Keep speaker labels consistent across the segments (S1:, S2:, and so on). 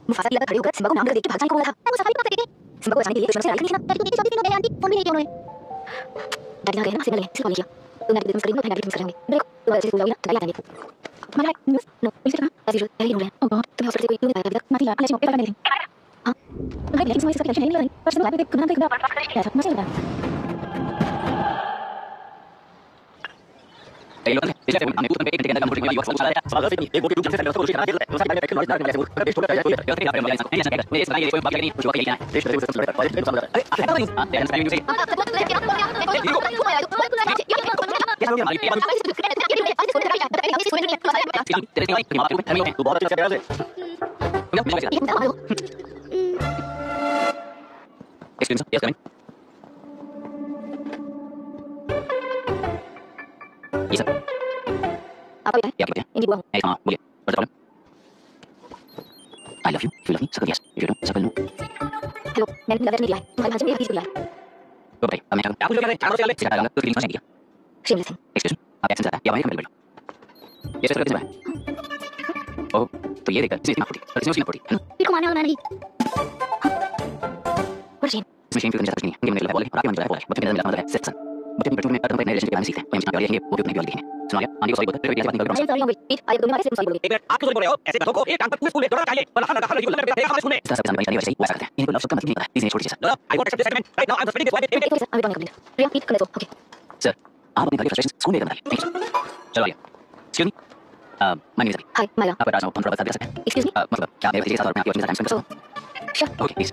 S1: Mufasa की खड़े होकर सिम्बा को नाम देख के भाग जाने को बोला था। वो सफारी कब करेगी? सिम्बा को जाने के लिए से राइट नहीं सुना। डैडी को देखी तो आंटी फोन भी नहीं किया उन्होंने। डैडी ना कहना सिम्बा ले सिर्फ बोलिए तो मैं डिस्कस करेंगे तो डैडी डिस्कस करेंगे। देखो तो ऐसे बोला ना तो डैडी आएंगे। हमारा न्यूज़ नो इसे करना ऐसे जो डैडी बोल रहे हैं। ओह गॉड तुम्हें हॉस्पिटल से कोई क्यों नहीं आया अभी तक? माफी यार आज मौके पर नहीं। हां मैं लेकिन समझ सकती नहीं लग रही पर सिम्बा पे खुद ना खुद ऐसा मजा लग रहा है।
S2: Hey, look, this is I'm going to take the number of your phone. So I'll take it. Go to the center of the solution. I will say I can not get it. But it's too late. You're taking up my license. Yes, I it's not going back any. You okay? This is something like that. I don't know. Then you say. Excuse me. Yes, coming. Yes, sir.
S1: apa ya?
S2: Ya, begitu ya.
S1: Ini buang.
S2: Sama, boleh. What's the problem? I love you. If you love me, circle yes. If you don't, circle no.
S1: Hello, मैं love नहीं दिया है। तुम्हारे भाषण में please बोला है।
S2: तो भाई, अब मैं क्या पूछ रहा हूँ? सिखा दूंगा तो फीलिंग समझ गया।
S1: Shameless thing.
S2: Excuse me. आप एक्शन आता है। या भाई कमेंट करो। ये सब कैसे है? ओह, तो ये देखकर इसने मार दी। और इसने उसकी मार दी, है ना?
S1: फिर को मारने वाला मैंने नहीं। What a shame.
S2: इसमें शेम करने जाता नहीं है। मुझे मिला बोले, और आप मुझे बोला है। बच्चे मेरा मिला मतलब है सेक्सन। बच्चे में में पैटर्न पे नए रिलेशनशिप के बारे में सीखते हैं। वो हम देखेंगे, वो भी अपने देखेंगे। सुना गया? आंटी को सॉरी बोलते हैं, फिर ऐसी बात नहीं करोगे।
S1: सॉरी होंगे। पीट, आज दोनों मारे से सॉरी बोलोगे।
S3: एक मिनट, आप क्यों बोल रहे हो? ऐसे बच्चों को एक टांग पर पूरे स्कूल में दौड़ना चाहिए। वरना खाना खाने की मतलब देखा हमारे स्कूल में।
S2: इस तरह से समझाने वैसे ही वैसा करते हैं। इनको लव शब्द का मतलब नहीं पता। इसलिए छोड़ दीजिए sir.
S3: No, I won't accept this statement. Right now, I'm suspending this wife.
S1: एक सर, आगे बढ़ने का प्रिया पीट कर ले तो ओके।
S2: सर, आप अपने घर की फ्रस्ट्रेशन स्कूल में करना है। Thank you. चलो आइए। Excuse me. My name is अभी।
S1: हाय माया।
S2: आप राज फोन पर बात कर सकते हैं।
S1: Excuse me.
S2: मतलब क्या आप मेरे भतीजे के साथ और मैं आपकी टाइम स्पेंड कर सकता हूं?
S1: Sure.
S2: Okay, please.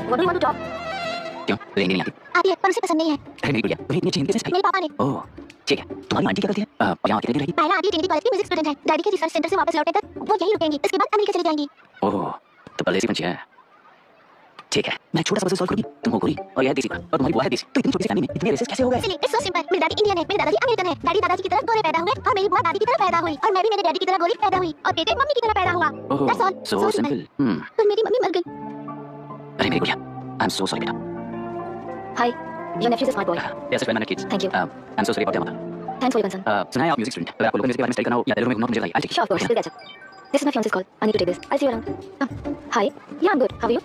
S1: What do you want to talk?
S2: क्यों? रेंग नहीं आती?
S1: आती है पर उसे पसंद नहीं है।
S2: अरे मेरी गुड़िया, तुम्हें इतनी अच्छी हिंदी कैसे
S1: मेरे पापा ने।
S2: ओह, ठीक है। तुम्हारी आंटी क्या करती है? और यहाँ कितनी देर रहेगी?
S1: पहला आंटी ट्रिनिटी कॉलेज की म्यूजिक स्टूडेंट है। डैडी के रिसर्च सेंटर से वापस लौटने तक वो यहीं रुकेंगी। इसके बाद अमेरिका चली जाएंगी।
S2: ओह, तो परदेसी पंछी है। ठीक है, मैं छोटा सा पजल सॉल्व करूंगी, तुम हो गोरी और यह देसी और तुम्हारी बुआ है देसी, तो इतनी छोटी सी फैमिली में इतने रेसेस कैसे हो गए?
S1: It's so simple. मेरी दादी इंडियन है, मेरे दादाजी अमेरिकन है। डैडी दादाजी की तरह गोरे पैदा हुए और मेरी बुआ दादी की तरह पैदा हुई और मैं भी मेरे डैडी की तरह गोरी पैदा हुई और बेटे मम्मी की तरह पैदा हुआ। That's all.
S2: So simple.
S1: पर मेरी मम्मी मर गई।
S2: अरे मेरी गुड़िया, आई एम सो सॉरी बेटा।
S1: Hi, your nephew is smart boy.
S2: Yes when I kids.
S1: Thank you.
S2: I am so sorry about your mother.
S1: Thanks for your concern.
S2: सुना है आप म्यूजिक स्टूडेंट, अगर आपको लोकल म्यूजिक के बारे में स्टडी करना हो या तेलुगु में घूमना मुझे बताइए। I take
S1: Sure, of course. We'll catch up. This is my fiance's call. I need to take this. I'll see you around. Hi. Yeah, I'm good. How are you?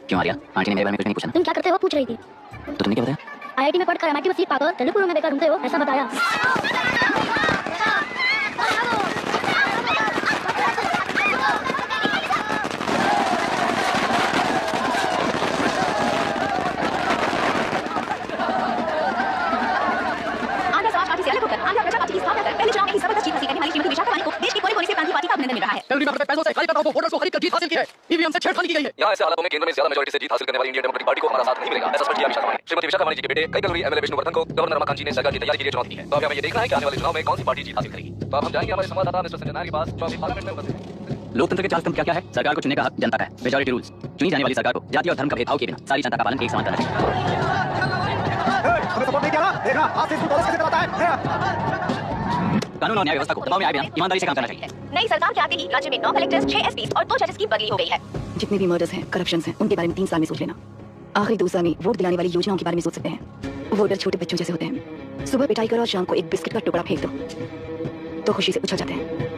S2: क्यों आ रहा? आंटी ने मेरे बारे में कुछ नहीं पूछा ना?
S1: तुम क्या करते हो? पूछ रही थी।
S2: तो तुमने क्या बताया?
S1: IIT में पढ़कर MIT में सीट पाकर तेलुगु में बेकार घूमते हो, ऐसा बताया।
S3: वोटर्स को खरीद कर जीत हासिल की है। ईवीएम से छेड़खानी की गई है।
S4: यहाँ ऐसे हालातों में केंद्र में ज्यादा मेजॉरिटी से जीत हासिल करने वाली इंडियन डेमोक्रेटिक पार्टी को हमारा साथ नहीं मिलेगा, ऐसा स्पष्ट किया विशाखा मानी। श्रीमती विशाखा मानी जी के बेटे कई कलरी एमएलए विष्णुवर्धन को गवर्नर रमाकांत जी ने सरकार की तैयारी के लिए चुनौती दी है। तो अब हमें ये देखना है कि आने वाले चुनाव में कौन सी पार्टी जीत हासिल करेगी। तो अब हम जाएंगे हमारे संवाददाता मिस्टर संजय नायर के पास जो अभी पार्लियामेंट में उपस्थित हैं।
S2: लोकतंत्र के चार स्तंभ क्या-क्या है? सरकार को चुनने का हक जनता का है। Majority rules. चुनी जाने वाली सरकार को जाति और धर्म का भेदभाव किए बिना सारी जनता का पालन एक समान करना चाहिए।
S3: हमें सपोर्ट नहीं किया ना? देखना आज से इसको पुलिस कैसे चलाता है।
S2: कानून और न्याय व्यवस्था को दबाव में आए बिना ईमानदारी से काम करना चाहिए।
S1: नई सरकार के आते ही राज्य में 9 कलेक्टर्स, 6 एसपीस और 2 जजेस की बदली हो गई है।
S5: जितने भी मर्डर्स हैं, करप्शंस हैं, उनके बारे में 3 साल में सोच लेना। आखिरी 2 साल में वोट दिलाने वाली योजनाओं के बारे में सोच सकते हैं। वोटर छोटे बच्चों जैसे होते हैं। सुबह पिटाई करो और शाम को एक बिस्किट का टुकड़ा फेंक दो तो खुशी से उछल जाते हैं।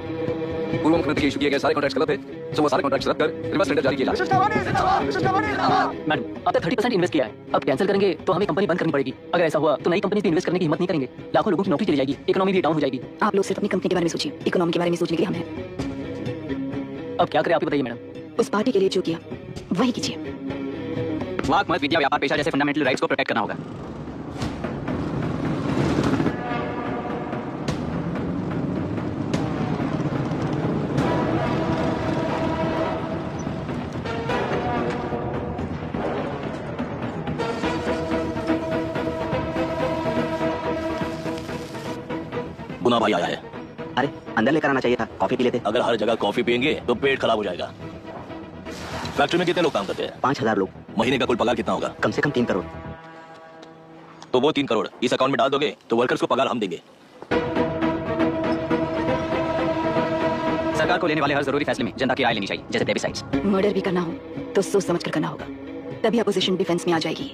S4: पूर्व मुख्यमंत्री के इशू किए गए सारे कॉन्ट्रैक्ट्स गलत थे, सो वो सारे कॉन्ट्रैक्ट्स रद्द कर रिवर्स टेंडर जारी किया जाए।
S2: मैडम, अब तक 30% इन्वेस्ट किया है, अब कैंसिल करेंगे तो हमें कंपनी बंद करनी पड़ेगी। अगर ऐसा हुआ तो नई कंपनी पे इन्वेस्ट करने की हिम्मत नहीं करेंगे, लाखों लोगों की नौकरी चली जाएगी, इकोनॉमी भी डाउन हो जाएगी।
S5: आप लोग सिर्फ अपनी कंपनी के बारे में सोचिए, इकोनॉमी के बारे में सोचने के लिए हम हैं।
S2: अब क्या करें आप ही बताइए मैडम।
S5: उस पार्टी के लिए जो किया वही कीजिए।
S2: वाक मत विद्या व्यापार पेशा जैसे फंडामेंटल राइट्स को प्रोटेक्ट करना होगा।
S6: गुना भाई आया है।
S7: अरे अंदर लेकर आना चाहिए था, कॉफी पी लेते।
S6: अगर हर जगह कॉफी पियेंगे तो पेट खराब हो जाएगा। फैक्ट्री में कितने लोग काम करते हैं?
S7: 5000 लोग।
S6: महीने का कुल पगार कितना होगा?
S7: कम से कम 3 करोड़।
S6: तो वो 3 करोड़ इस अकाउंट में डाल दोगे तो वर्कर्स को पगार हम देंगे।
S2: सरकार को लेने वाले हर जरूरी फैसले में जनता की राय लेनी चाहिए, जैसे प्लेबिसाइड्स।
S5: मर्डर भी करना हो तो सोच समझ कर करना होगा, तभी अपोजिशन डिफेंस में आ जाएगी।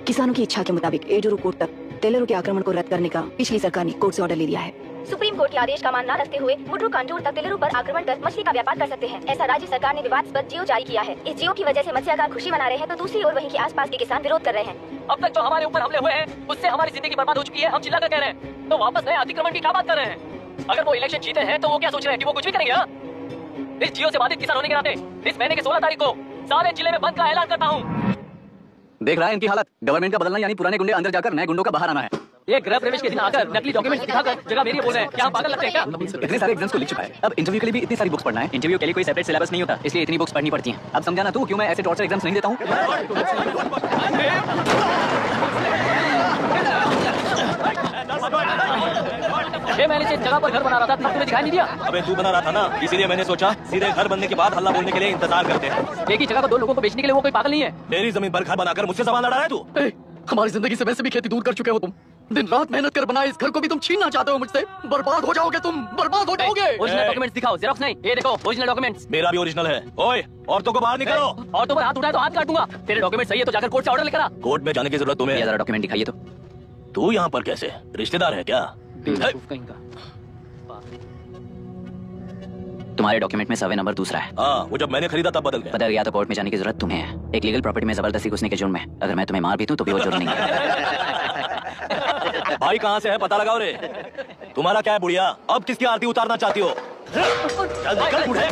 S5: किसानों की इच्छा के मुताबिक एडुरु कोर्ट तक टेलरों के आक्रमण को रद्द करने का पिछली सरकार ने कोर्ट से ऑर्डर ले लिया है।
S1: सुप्रीम कोर्ट के आदेश का मान न रखते हुए मुड्रू कांटूर तक टेलरों पर आक्रमण कर मछली का व्यापार कर सकते हैं, ऐसा राज्य सरकार ने विवादास्पद जियो जारी किया है। इस जियो की वजह से मत्स्यकार खुशी मना रहे हैं तो दूसरी ओर वहीं के आसपास के किसान विरोध कर रहे हैं।
S3: अब तक जो हमारे ऊपर हमले हुए हैं उससे हमारी जिंदगी बर्बाद हो चुकी है। हम चिल्लाकर कह रहे हैं तो वापस नए अतिक्रमण की क्या बात कर रहे हैं? अगर वो इलेक्शन जीते हैं तो वो क्या सोच रहे हैं कि वो कुछ भी करेंगे? इस जियो से बाधित किसान होने के नाते इस महीने की 16 तारीख को सारे जिले में बंद का ऐलान करता हूँ।
S2: देख रहा है इनकी हालत। गवर्नमेंट का बदलना यानी पुराने गुंडे अंदर जाकर नए गुंडों का बाहर आना है।
S3: ये गृह प्रवेश के दिन आकर नकली डॉक्यूमेंट दिखाकर जगह मेरी बोल रहे हैं। क्या हम पागल लगते हैं क्या?
S2: इतने सारे एग्जाम्स को लिख चुका है, अब इंटरव्यू के लिए भी इतनी सारी बुक्स पढ़ना है। इंटरव्यू के लिए कोई सेपरेट सिलेबस नहीं होता, इसलिए इतनी बुक्स पढ़नी पड़ती हैं। अब समझाना तू क्यों मैं ऐसे टॉर्चर एग्जाम्स नहीं देता हूँ।
S3: मैंने इस जगह पर घर बना रहा था, तुम्हें दिखाई नहीं दिया?
S6: अबे तू बना रहा था ना, इसीलिए मैंने सोचा सीधे घर बनने के बाद हल्ला बोलने के लिए इंतजार करते हैं।
S3: एक ही जगह को 2 लोगों को बेचने के लिए वो कोई पागल नहीं है।
S6: मेरी जमीन पर घर बनाकर मुझसे सवाल लड़ा रहा है तू।
S3: हमारी जिंदगी से वैसे भी खेती दूर कर चुके हो तुम। दिन रात मेहनत कर बनाए इस घर को भी तुम छीनना चाहते हो मुझसे। बर्बाद हो जाओगे तुम, बर्बाद हो जाओगे।
S2: ओरिजिनल डॉक्यूमेंट्स दिखाओ, जेरॉक्स नहीं। ये देखो ओरिजिनल डॉक्यूमेंट्स।
S6: मेरा भी ओरिजिनल है। ओए औरतों को बाहर निकालो।
S3: औरतों पर हाथ उठाए तो हाथ काट दूंगा। तेरे डॉक्यूमेंट सही है तो जाकर कोर्ट से ऑर्डर लेकर आ।
S6: कोर्ट में जाने की जरूरत तुम्हें?
S2: ये जरा डॉक्यूमेंट दिखाइए तो।
S6: तू यहाँ पर कैसे? रिश्तेदार है क्या?
S2: तुम्हारे डॉक्यूमेंट में सर्वे नंबर दूसरा है।
S6: हाँ, वो जब मैंने खरीदा तब बदल गया।
S2: बदल गया तो कोर्ट में जाने की जरूरत तुम्हें है। एक लीगल प्रॉपर्टी में जबरदस्ती घुसने के जुर्म में अगर मैं तुम्हें मार भी दूं तो भी वो जुर्म नहीं है।
S6: भाई कहाँ से है पता लगाओ रे। तुम्हारा क्या है बुढ़िया? अब किसकी आरती उतारना चाहती हो? चल निकल बूढ़े।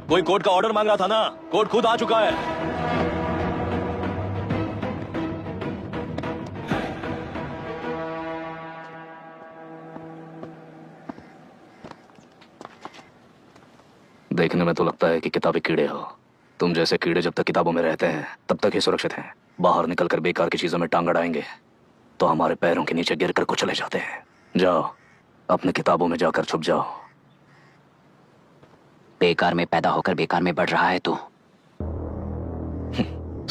S6: कोई कोर्ट का ऑर्डर मांग रहा था ना, कोर्ट खुद आ चुका है।
S4: देखने में तो लगता है कि किताबें कीड़े हो। तुम जैसे कीड़े जब तक किताबों में रहते हैं तब तक ही सुरक्षित हैं। बाहर निकलकर बेकार की चीजों में टांग अड़ाएंगे तो हमारे पैरों के नीचे गिरकर कुचले जाते हैं। जाओ, अपने किताबों में जाकर छुप जाओ।
S2: बेकार में पैदा होकर बेकार में बढ़ रहा है तू।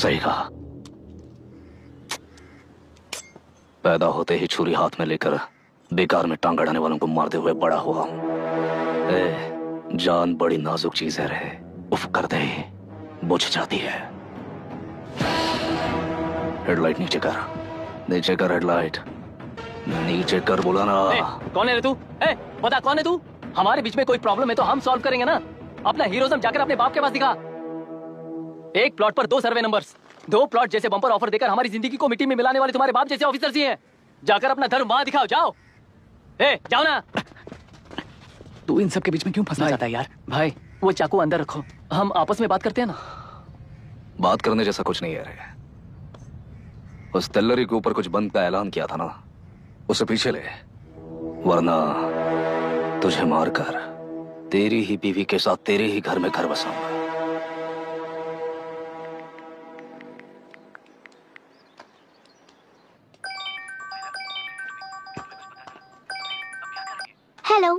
S4: सही कहा। पैदा होते ही छुरी हाथ में लेकर बेकार में टांग अड़ाने वालों को मारते हुए बड़ा हुआ हूं। जान बड़ी नाजुक चीज है रे, उफ करते ही बुझ जाती है। हेडलाइट नीचे कर, नीचे कर हेडलाइट, नीचे कर बोला ना।
S3: कौन है रे तू? बता कौन है तू? हमारे बीच में कोई प्रॉब्लम है तो हम सॉल्व करेंगे ना। अपना हीरोइज्म जाकर अपने बाप के पास दिखा। एक प्लॉट पर 2 सर्वे नंबर्स, 2 प्लॉट जैसे बम्पर ऑफर देकर हमारी जिंदगी को मिट्टी में मिलाने वाले तुम्हारे बाप जैसे ऑफिसर्स ही हैं। जाकर अपना धर्म वहां दिखाओ, जाओ। जाओ ना।
S6: तू इन सब के बीच में क्यों फंसना चाहता है यार?
S3: भाई वो चाकू अंदर रखो, हम आपस में बात करते हैं ना।
S4: बात करने जैसा कुछ नहीं है रे। उस तेलरी के ऊपर कुछ बंद का ऐलान किया था ना, उसे पीछे ले, वरना तुझे मारकर तेरी ही बीवी के साथ तेरे ही घर में घर बसाऊंगा।
S1: Hello,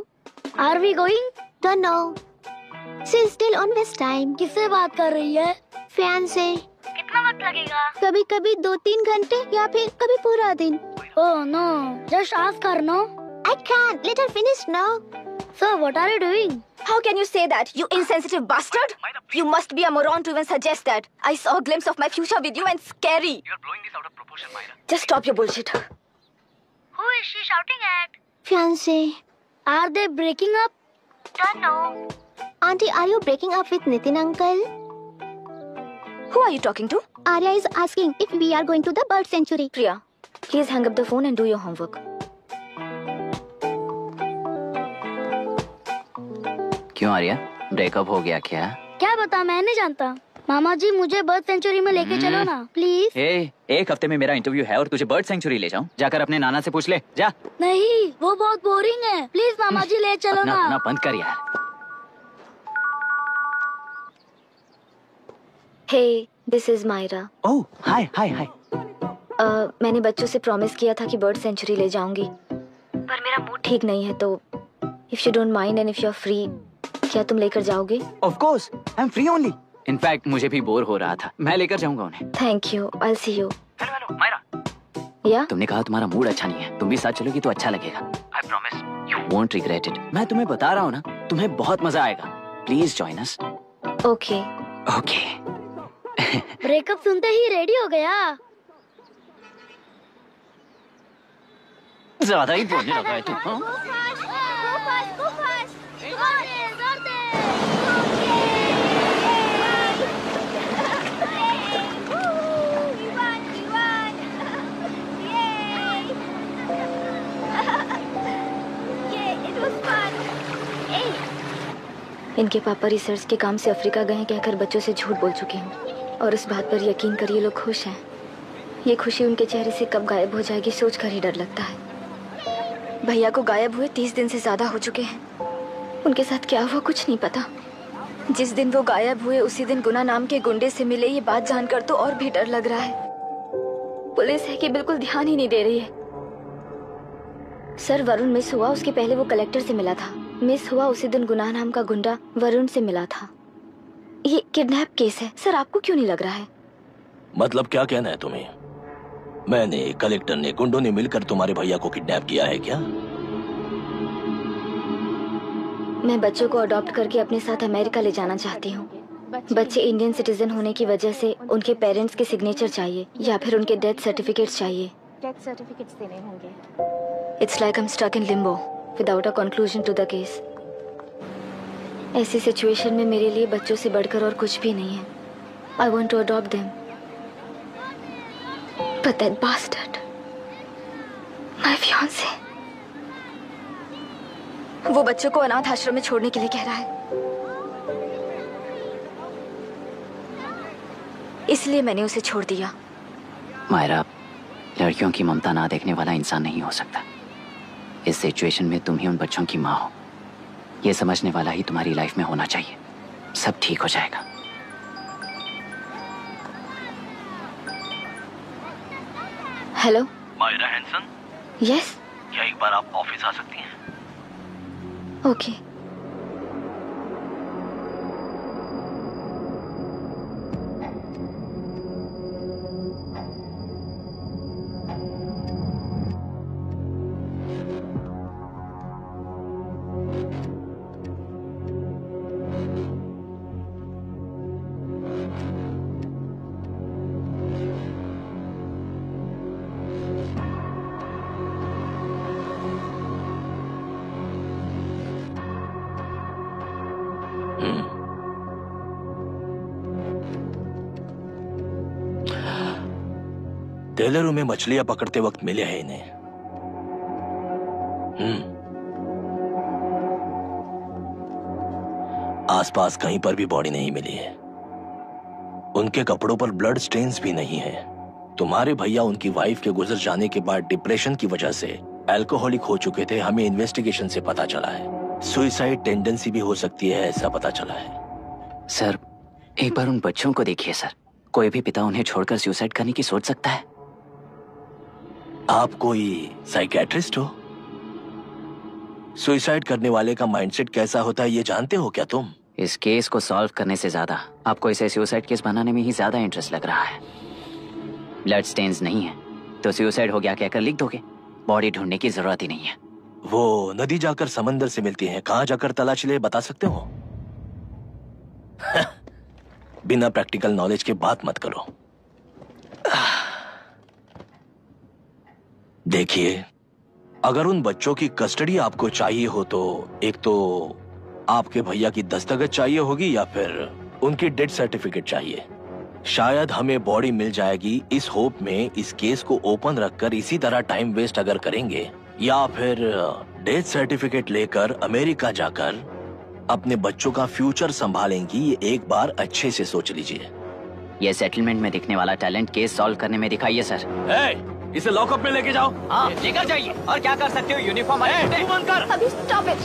S1: are we going? Don't know. She's still on West time.
S8: किससे बात कर रही है?
S1: फैन से।
S8: कितना वक्त लगेगा?
S1: कभी कभी 2-3 घंटे या फिर कभी पूरा दिन।
S8: Oh no, just ask her, no?
S1: I can't. Let her finish now.
S8: So what are you doing?
S1: How can you say that, you insensitive bastard? You must be a moron to even suggest that. I saw a glimpse of my future with you and scary.
S9: You're blowing this out of proportion, Myra.
S1: Just stop your bullshit.
S8: Who is she shouting at?
S1: Fiancé.
S8: Are they breaking up?
S1: Don't know. Auntie, are you breaking up with Nitin uncle? Who are you talking to? Arya is asking if we are going to the bird sanctuary. Priya, please hang up the phone and do your homework.
S2: क्यों Arya, breakup हो गया क्या?
S8: क्या बता, मैं नहीं जानता। मामा जी मुझे बर्ड सेंचुरी में लेके चलो ना प्लीज।
S2: एक हफ्ते में मेरा इंटरव्यू है और तुझे बर्ड सेंचुरी ले जाऊं? जाकर अपने नाना से पूछ ले, जा।
S8: नहीं, वो बहुत बोरिंग है, प्लीज मामा जी ले चलो ना।
S2: अपना बंद कर यार।
S1: Hey, this is Myra.
S2: ओह, हाय हाय हाय।
S1: मैंने बच्चों से प्रॉमिस किया था कि बर्ड सेंचुरी ले जाऊंगी, पर मेरा मूड ठीक नहीं है, तो if you don't mind and if you're free, क्या तुम लेकर जाओगे?
S2: Of course, I'm free only. In fact मुझे भी बोर हो रहा था, मैं लेकर जाऊंगा उन्हें।
S1: Thank you, I'll see you.
S9: Hello, Myra.
S1: Yeah?
S2: तुमने कहा तुम्हारा मूड अच्छा नहीं है, तुम भी साथ चलोगी तो अच्छा लगेगा।
S9: I promise.
S2: You won't regret it. मैं तुम्हें बता रहा हूँ ना, तुम्हें बहुत मजा आएगा। Please join us.
S1: Okay.
S2: Okay.
S8: Breakup सुनते ही रेडी हो गया।
S2: ज्यादा ही बोलने लगा है तू, हाँ?
S1: इनके पापा रिसर्च के काम से अफ्रीका गए हैं कहकर बच्चों से झूठ बोल चुकी हूँ, और इस बात पर यकीन करिए लोग खुश हैं। ये खुशी उनके चेहरे से कब गायब हो जाएगी सोच कर ही डर लगता है। भैया को गायब हुए 30 दिन से ज्यादा हो चुके हैं। उनके साथ क्या हुआ कुछ नहीं पता। जिस दिन वो गायब हुए उसी दिन गुना नाम के गुंडे से मिले, ये बात जानकर तो और भी डर लग रहा है। पुलिस है कि बिल्कुल ध्यान ही नहीं दे रही है। सर, वरुण मिस हुआ उसके पहले वो कलेक्टर से मिला था। मिस हुआ उसी दिन गुनाह नाम का गुंडा वरुण से मिला था। ये किडनैप केस है सर, आपको क्यों नहीं लग रहा है?
S6: मतलब क्या कहना है तुम्हें? मैंने, कलेक्टर ने, गुंडों ने मिलकर तुम्हारे भैया को किडनैप किया है क्या?
S1: मैं बच्चों को अडॉप्ट करके अपने साथ अमेरिका ले जाना चाहती हूँ। बच्चे इंडियन सिटीजन होने की वजह से उनके पेरेंट्स के सिग्नेचर चाहिए या फिर उनके डेथ सर्टिफिकेट्स चाहिए। डेथ सर्टिफिकेट्स देने होंगे। It's like I am stuck in limbo without a conclusion to the case. ऐसी सिचुएशन में मेरे लिए बच्चों से बढ़कर और कुछ भी नहीं है। I want to adopt them, but that bastard, my fiancé, वो बच्चों को अनाथ आश्रम में छोड़ने के लिए कह रहा है। इसलिए मैंने उसे छोड़ दिया।
S2: मायरा, लड़कियों की ममता ना देखने वाला इंसान नहीं हो सकता। इस सिचुएशन में तुम ही उन बच्चों की माँ हो, ये समझने वाला ही तुम्हारी लाइफ में होना चाहिए। सब ठीक हो जाएगा।
S1: हेलो
S9: मायरा हैंसन,
S1: यस
S9: क्या एक बार आप ऑफिस आ सकती हैं?
S1: ओके
S6: टेलरों में मछलियां पकड़ते वक्त मिले हैं इन्हें। आसपास कहीं पर भी बॉडी नहीं मिली है। उनके कपड़ों पर ब्लड स्टेन्स भी नहीं है। तुम्हारे भैया उनकी वाइफ के गुजर जाने के बाद डिप्रेशन की वजह से अल्कोहलिक हो चुके थे। हमें इन्वेस्टिगेशन से पता चला है सुसाइड टेंडेंसी भी हो सकती है, ऐसा पता चला है।
S2: सर एक बार उन बच्चों को देखिए सर, कोई भी पिता उन्हें छोड़कर सुसाइड करने की सोच सकता है।
S6: आप कोई साइकियाट्रिस्ट हो? सुसाइड करने वाले का माइंडसेट कैसा होता है ये जानते हो क्या तुम?
S2: इस केस को सॉल्व करने से ज्यादा आपको इसे सुसाइड केस बनाने में ही ज्यादा इंटरेस्ट लग रहा है। ब्लड स्टेन्स नहीं है तो सुसाइड हो गया कहकर लिख दोगे। बॉडी ढूंढने की जरूरत ही नहीं है।
S6: वो नदी जाकर समंदर से मिलती है, कहां जाकर तलाश ले बता सकते हो? बिना प्रैक्टिकल नॉलेज के बात मत करो। देखिए, अगर उन बच्चों की कस्टडी आपको चाहिए हो तो एक तो आपके भैया की दस्तखत चाहिए होगी या फिर उनकी डेथ सर्टिफिकेट चाहिए। शायद हमें बॉडी मिल जाएगी इस होप में इस केस को ओपन रखकर इसी तरह टाइम वेस्ट अगर करेंगे, या फिर डेथ सर्टिफिकेट लेकर अमेरिका जाकर अपने बच्चों का फ्यूचर संभालेंगी। ये एक बार अच्छे से सोच लीजिए।
S2: ये सेटलमेंट में दिखने वाला टैलेंट केस सॉल्व करने में दिखाइए सर।
S6: इसे लॉकअप में लेके जाओ।
S2: हाँ लेकर जाइए। और क्या कर सकते हो? यूनिफॉर्म कर।
S1: अभी स्टॉप इट।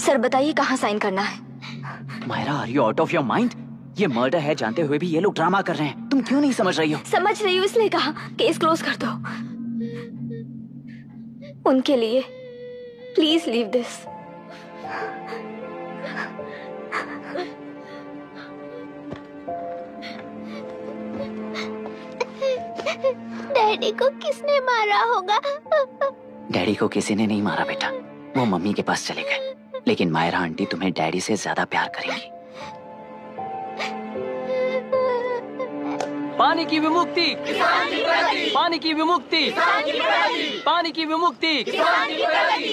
S1: सर बताइए कहाँ साइन करना है?
S2: Myra are you out of your mind? ये मर्डर है जानते हुए भी ये लोग ड्रामा कर रहे हैं। तुम क्यों नहीं समझ रही हो?
S1: समझ रही हूँ इसलिए कहा केस क्लोज कर दो। उनके लिए प्लीज लीव दिस।
S8: डैडी को किसने मारा होगा?
S2: डैडी को किसी ने नहीं मारा बेटा, वो मम्मी के पास चले गए। लेकिन मायरा आंटी तुम्हें डैडी से ज्यादा प्यार करेंगी।
S3: पानी की विमुक्ति, पानी की विमुक्ति, पानी की विमुक्ति,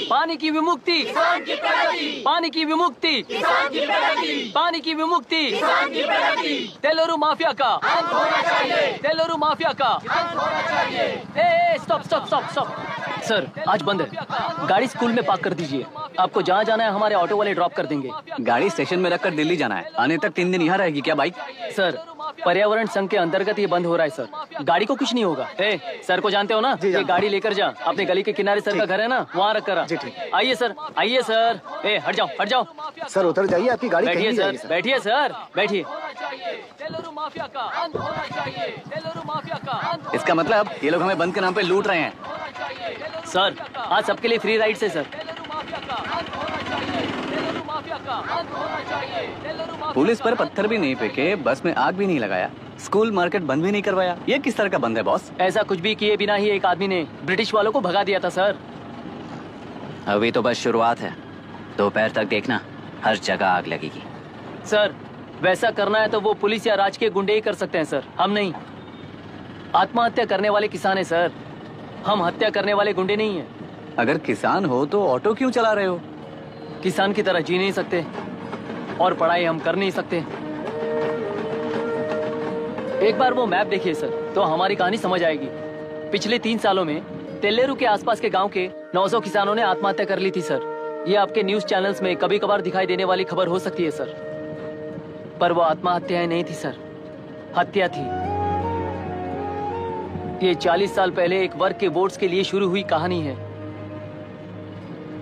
S3: पानी की विमुक्ति, पानी की विमुक्ति, पानी की विमुक्ति, तेलुरु माफिया का, तेलुरु माफिया का। Stop stop stop stop. Sir आज बंद है, गाड़ी स्कूल में पार्क कर दीजिए। आपको जहाँ जाना है हमारे ऑटो वाले ड्रॉप कर देंगे।
S2: गाड़ी स्टेशन में रखकर दिल्ली जाना है। आने तक 3 दिन यहाँ रहेगी क्या बाइक?
S3: सर पर्यावरण संघ के अंतर्गत ये बंद हो रहा है सर। गाड़ी को कुछ नहीं होगा। सर को जानते हो ना? ये गाड़ी लेकर जा, अपने गली के किनारे सर का घर है ना, वहाँ रख कर आइए सर, आइए सर। हट जाओ हट जाओ
S10: सर, उतर जाइए, आपकी गाड़ी
S3: बैठिए
S10: कहीं
S3: सर, बैठिए सर, बैठिए।
S2: इसका मतलब ये लोग हमें बंद के नाम पे लूट रहे हैं।
S3: सर आज सबके लिए फ्री राइड है सर।
S2: पुलिस पर पत्थर भी नहीं फेंके, बस में आग भी नहीं लगाया, स्कूल मार्केट बंद भी नहीं करवाया। ये किस तरह का बंद है बॉस?
S3: ऐसा कुछ भी किए बिना ही एक आदमी ने ब्रिटिश वालों को भगा दिया था सर।
S2: अभी तो बस शुरुआत है, दोपहर तक देखना हर जगह आग लगेगी।
S3: सर वैसा करना है तो वो पुलिस या राज के गुंडे ही कर सकते हैं सर, हम नहीं। आत्महत्या करने वाले किसान है सर, हम हत्या करने वाले गुंडे नहीं है।
S2: अगर किसान हो तो ऑटो क्यों चला रहे हो?
S3: किसान की तरह जी नहीं सकते और पढ़ाई हम कर नहीं सकते। एक बार वो मैप देखिए सर तो हमारी कहानी समझ आएगी। पिछले 3 सालों में तेलेरू के आसपास के गांव के 900 किसानों ने आत्महत्या कर ली थी सर। ये आपके न्यूज चैनल्स में कभी कभार दिखाई देने वाली खबर हो सकती है सर, पर वो आत्महत्याएं नहीं थी सर, हत्या थी। ये 40 साल पहले एक वर्ग के वोट्स के लिए शुरू हुई कहानी है।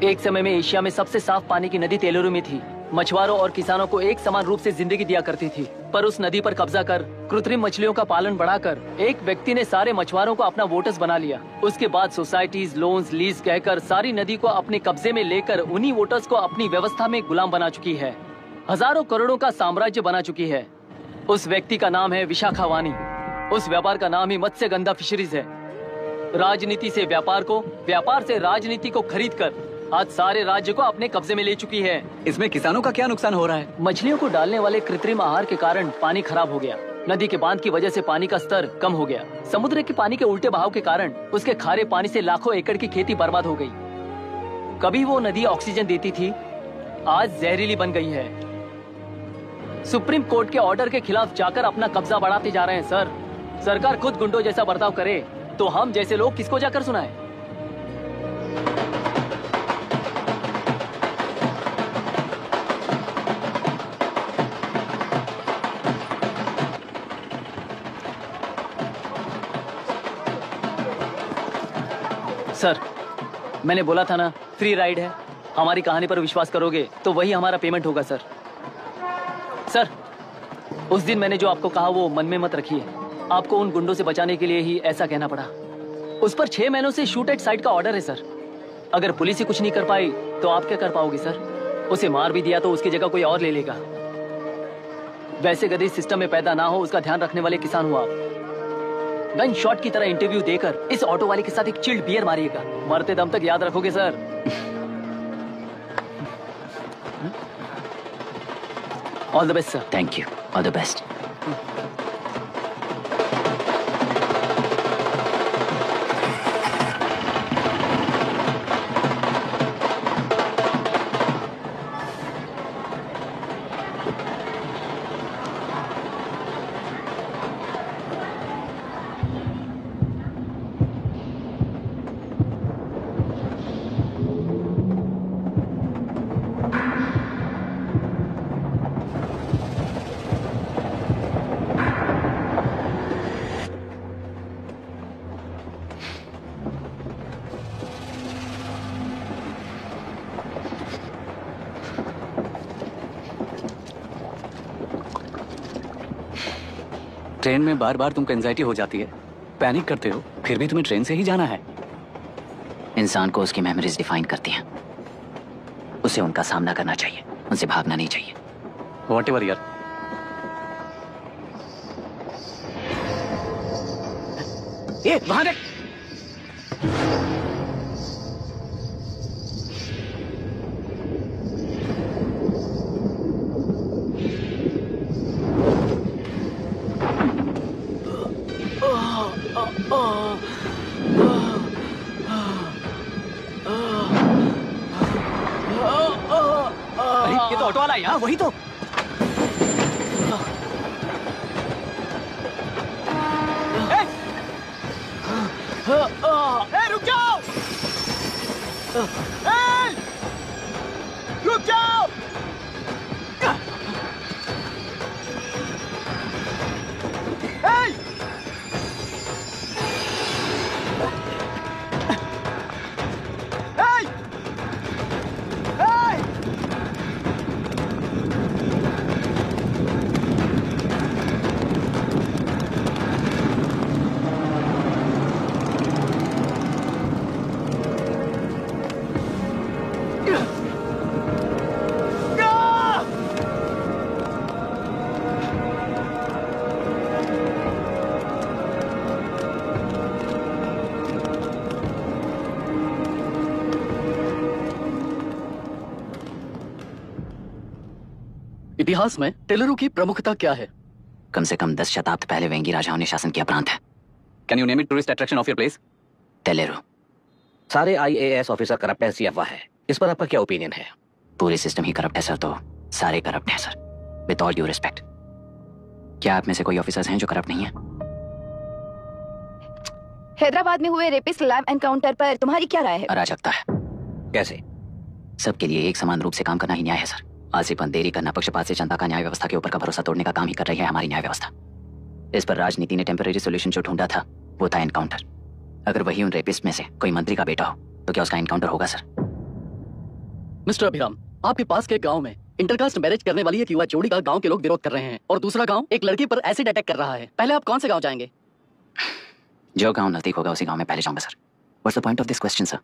S3: एक समय में एशिया में सबसे साफ पानी की नदी तेलुरु में थी। मछुआरों और किसानों को एक समान रूप से जिंदगी दिया करती थी। पर उस नदी पर कब्जा कर कृत्रिम मछलियों का पालन बढ़ाकर एक व्यक्ति ने सारे मछुआरों को अपना वोटर्स बना लिया। उसके बाद सोसाइटीज, लोन्स, लीज कहकर सारी नदी को अपने कब्जे में लेकर उन्हीं वोटर्स को अपनी व्यवस्था में गुलाम बना चुकी है। हजारों करोड़ों का साम्राज्य बना चुकी है। उस व्यक्ति का नाम है विशाखा वानी। उस व्यापार का नाम ही मत्स्यगंधा फिशरीज है। राजनीति से व्यापार को, व्यापार से राजनीति को खरीद कर आज सारे राज्य को अपने कब्जे में ले चुकी है।
S2: इसमें किसानों का क्या नुकसान हो रहा है?
S3: मछलियों को डालने वाले कृत्रिम आहार के कारण पानी खराब हो गया। नदी के बांध की वजह से पानी का स्तर कम हो गया। समुद्र के पानी के उल्टे बहाव के कारण उसके खारे पानी से लाखों एकड़ की खेती बर्बाद हो गई। कभी वो नदी ऑक्सीजन देती थी, आज जहरीली बन गई है। सुप्रीम कोर्ट के ऑर्डर के खिलाफ जाकर अपना कब्जा बढ़ाते जा रहे हैं सर। सरकार खुद गुंडों जैसा बर्ताव करे तो हम जैसे लोग किसको जाकर सुनाएं? सर, मैंने बोला था ना, फ्री राइड है। हमारी कहानी पर विश्वास करोगे तो वही हमारा पेमेंट होगा सर। सर, उस दिन मैंने जो आपको कहा वो मन में मत रखिए। आपको उन गुंडों से बचाने के लिए ही ऐसा कहना पड़ा। उस पर 6 महीनों से शूट एट साइट का ऑर्डर है सर। अगर पुलिस ही कुछ नहीं कर पाई तो आप क्या कर पाओगे सर? उसे मार भी दिया तो उसकी जगह कोई और ले लेगा। वैसे गधे सिस्टम में पैदा ना हो उसका ध्यान रखने वाले किसान हो आप। गन शॉट की तरह इंटरव्यू देकर इस ऑटो वाले के साथ एक चिल्ड बियर मारिएगा। मरते दम तक याद रखोगे sir. All the best sir.
S2: Thank you. All the best. Train में बार बार तुमको एंजाइटी हो जाती है, पैनिक करते हो, फिर भी तुम्हें ट्रेन से ही जाना है।
S7: इंसान को उसकी मेमोरीज डिफाइन करती हैं। उसे उनका सामना करना चाहिए, उनसे भागना नहीं चाहिए।
S2: व्हाटएवर यार। ये वहां देख।
S3: ये तो ऑटो वाला है।
S2: वही तो।
S3: रुक जाओ! रुक जाओ! इतिहास में तेलुरु की प्रमुखता क्या है?
S7: कम से कम 10 शताब्दी पहले वेंगी राजाओं ने शासन किया प्रांत है।
S2: Can you name it tourist attraction of your place?
S7: तेलुरु।
S2: सारे IAS ऑफिसर करप्ट है, ऐसी अफवाह है। इस पर आपका क्या ओपिनियन है?
S7: पूरे सिस्टम ही करप्ट है सर, तो सारे करप्ट हैं sir. With all due respect, क्या आप में से कोई ऑफिसर्स हैं जो करप्ट नहीं है?
S5: हैदराबाद में हुए रेपिस्ट लैब एनकाउंटर पर तुम्हारी क्या राय है?
S7: अराजकता है।
S2: कैसे?
S7: सबके लिए एक समान रूप से काम करना ही न्याय है सर। आलसीपन, देरी करना, पक्षपात से जनता का न्याय व्यवस्था के ऊपर का भरोसा तोड़ने का काम ही कर रही है हमारी न्याय व्यवस्था। इस पर राजनीति ने टेम्परेरी सोल्यूशन जो ढूंढा था वो था एनकाउंटर। अगर वही उन रेपिस्ट में से कोई मंत्री का बेटा हो तो क्या उसका एनकाउंटर होगा सर?
S3: मिस्टर अभिराम, आपके पास के गांव में इंटरकास्ट मैरिज करने वाली एक युवा जोड़ी का गांव के लोग विरोध कर रहे हैं और दूसरा गांव एक लड़की पर एसिड अटैक कर रहा है। पहले आप कौन से गांव जाएंगे?
S7: जो गांव नजदीक होगा उसी गांव में पहले जाऊंगा sir. What's the point of this question sir?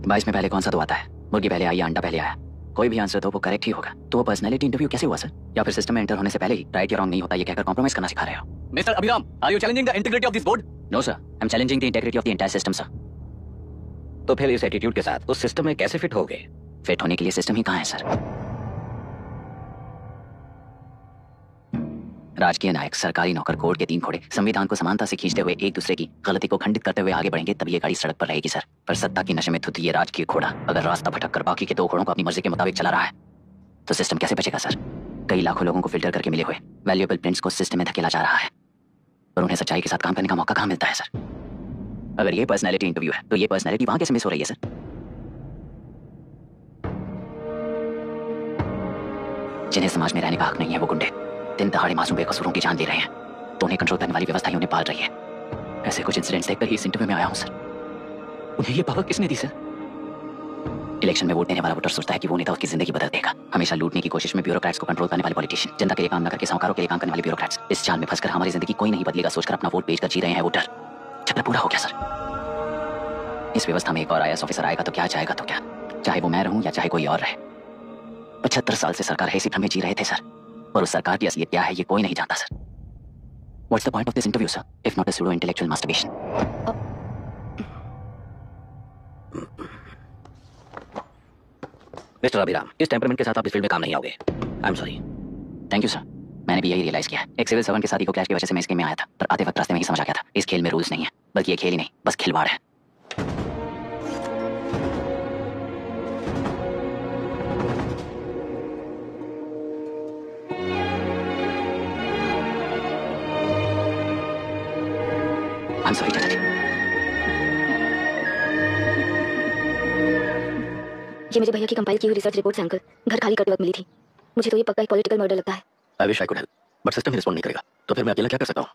S7: 22 में पहले कौन सा दो आता है? मुर्गी पहले आई या अंडा पहले आया? कोई भी आंसर दो वो करेक्ट ही होगा। तो वो पर्सनैलिटी इंटरव्यू कैसे हुआ सर? या फिर सिस्टम में एंटर होने से पहले ही राइट या रॉन्ग नहीं होता ये कहकर कॉम्प्रोमाइज करना सिखा रहे हो?
S3: Mister Abhiram, are you challenging the integrity of this board?
S7: No sir, I am challenging the integrity of the entire system sir.
S2: तो फिर इस एटीट्यूड के साथ उस सिस्टम में कैसे फिट होगे?
S7: फिट होने के लिए सिस्टम ही कहाँ है सर? राजकीय नायक, सरकारी नौकर, कोर्ट के 3 घोड़े संविधान को समानता से खींचते हुए एक दूसरे की गलती को खंडित करते हुए आगे बढ़ेंगे तब ये गाड़ी सड़क पर रहेगी सर। पर सत्ता की नशे में धुत ये राजकीय घोड़ा अगर रास्ता भटक कर बाकी के 2 घोड़ों को अपनी मर्जी के मुताबिक चला रहा है तो सिस्टम कैसे बचेगा सर? कई लाखों लोगों को फिल्टर करके मिले हुए वैल्यूएबल प्रिंट्स को सिस्टम में धकेला जा रहा है और उन्हें सच्चाई के साथ काम करने का मौका कहाँ मिलता है सर? अगर ये पर्सनैलिटी इंटरव्यू है तो ये पर्सनैलिटी वहां कैसे मिस हो रही है सर? जिन्हें समाज में रहने का हक नहीं है वो गुंडे दिन दहाड़े मासूम बेकसूरों की जान ले रहे हैं तो उन्हें कंट्रोल करने वाली व्यवस्था ही उन्हें पाल रही है। ऐसे कुछ इंसिडेंट्स देखकर ही इस इंटरव्यू में आया हूं सर। उन्हें ये पावर किसने दी सर? इलेक्शन में वोट देने वाला वोटर सोचता है कि वो नेता उसकी जिंदगी बदल देगा। हमेशा लूटने की कोशिश में ब्यूरोक्रेट्स को कंट्रोल करने वाले पॉलिटिशियन, जनता के लिए काम न करके साहूकारों के लिए काम करने वाले ब्यूरोक्रेट्स, इस जाल में फंसकर हमारी जिंदगी कोई नहीं बदलेगा सोचकर अपना वोट बेचकर जी रहे हैं वोटर। चक्र पूरा हो गया सर। इस व्यवस्था में एक और IAS ऑफिसर आएगा तो क्या, जाएगा तो क्या, चाहे वो मैं रहूं या चाहे कोई और रहे। 75 साल से सरकार है इसी भ्रम में जी रहे थे सर और उस सरकार की असलियत क्या है ये कोई नहीं जानता sir. What's the point of this interview, sir, if not a pseudo-intellectual masturbation?
S2: Mister Abhiram, इस टेम्परामेंट के साथ आप इस फील्ड में काम नहीं आओगे। I am sorry.
S7: Thank you sir. मैंने भी यही रियलाइज किया। एक सिविल सर्वेंट के साथ इको क्लैश की वजह से मैं इस गेम में आया था पर आते वक्त रास्ते में ही समझ आ गया था इस खेल में रूल्स नहीं है बल्कि ये खेल ही नहीं बस खिलवाड़ है। I'm sorry, चाचा जी।
S1: ये मुझे भैया की कंपाइल की हुई रिसर्च रिपोर्ट से अंकल घर खाली करते वक्त मिली थी। मुझे तो ये पक्का एक पॉलिटिकल मर्डर लगता है।
S2: I wish I could help but system he respond नहीं करेगा तो फिर मैं अकेला क्या कर सकता हूँ?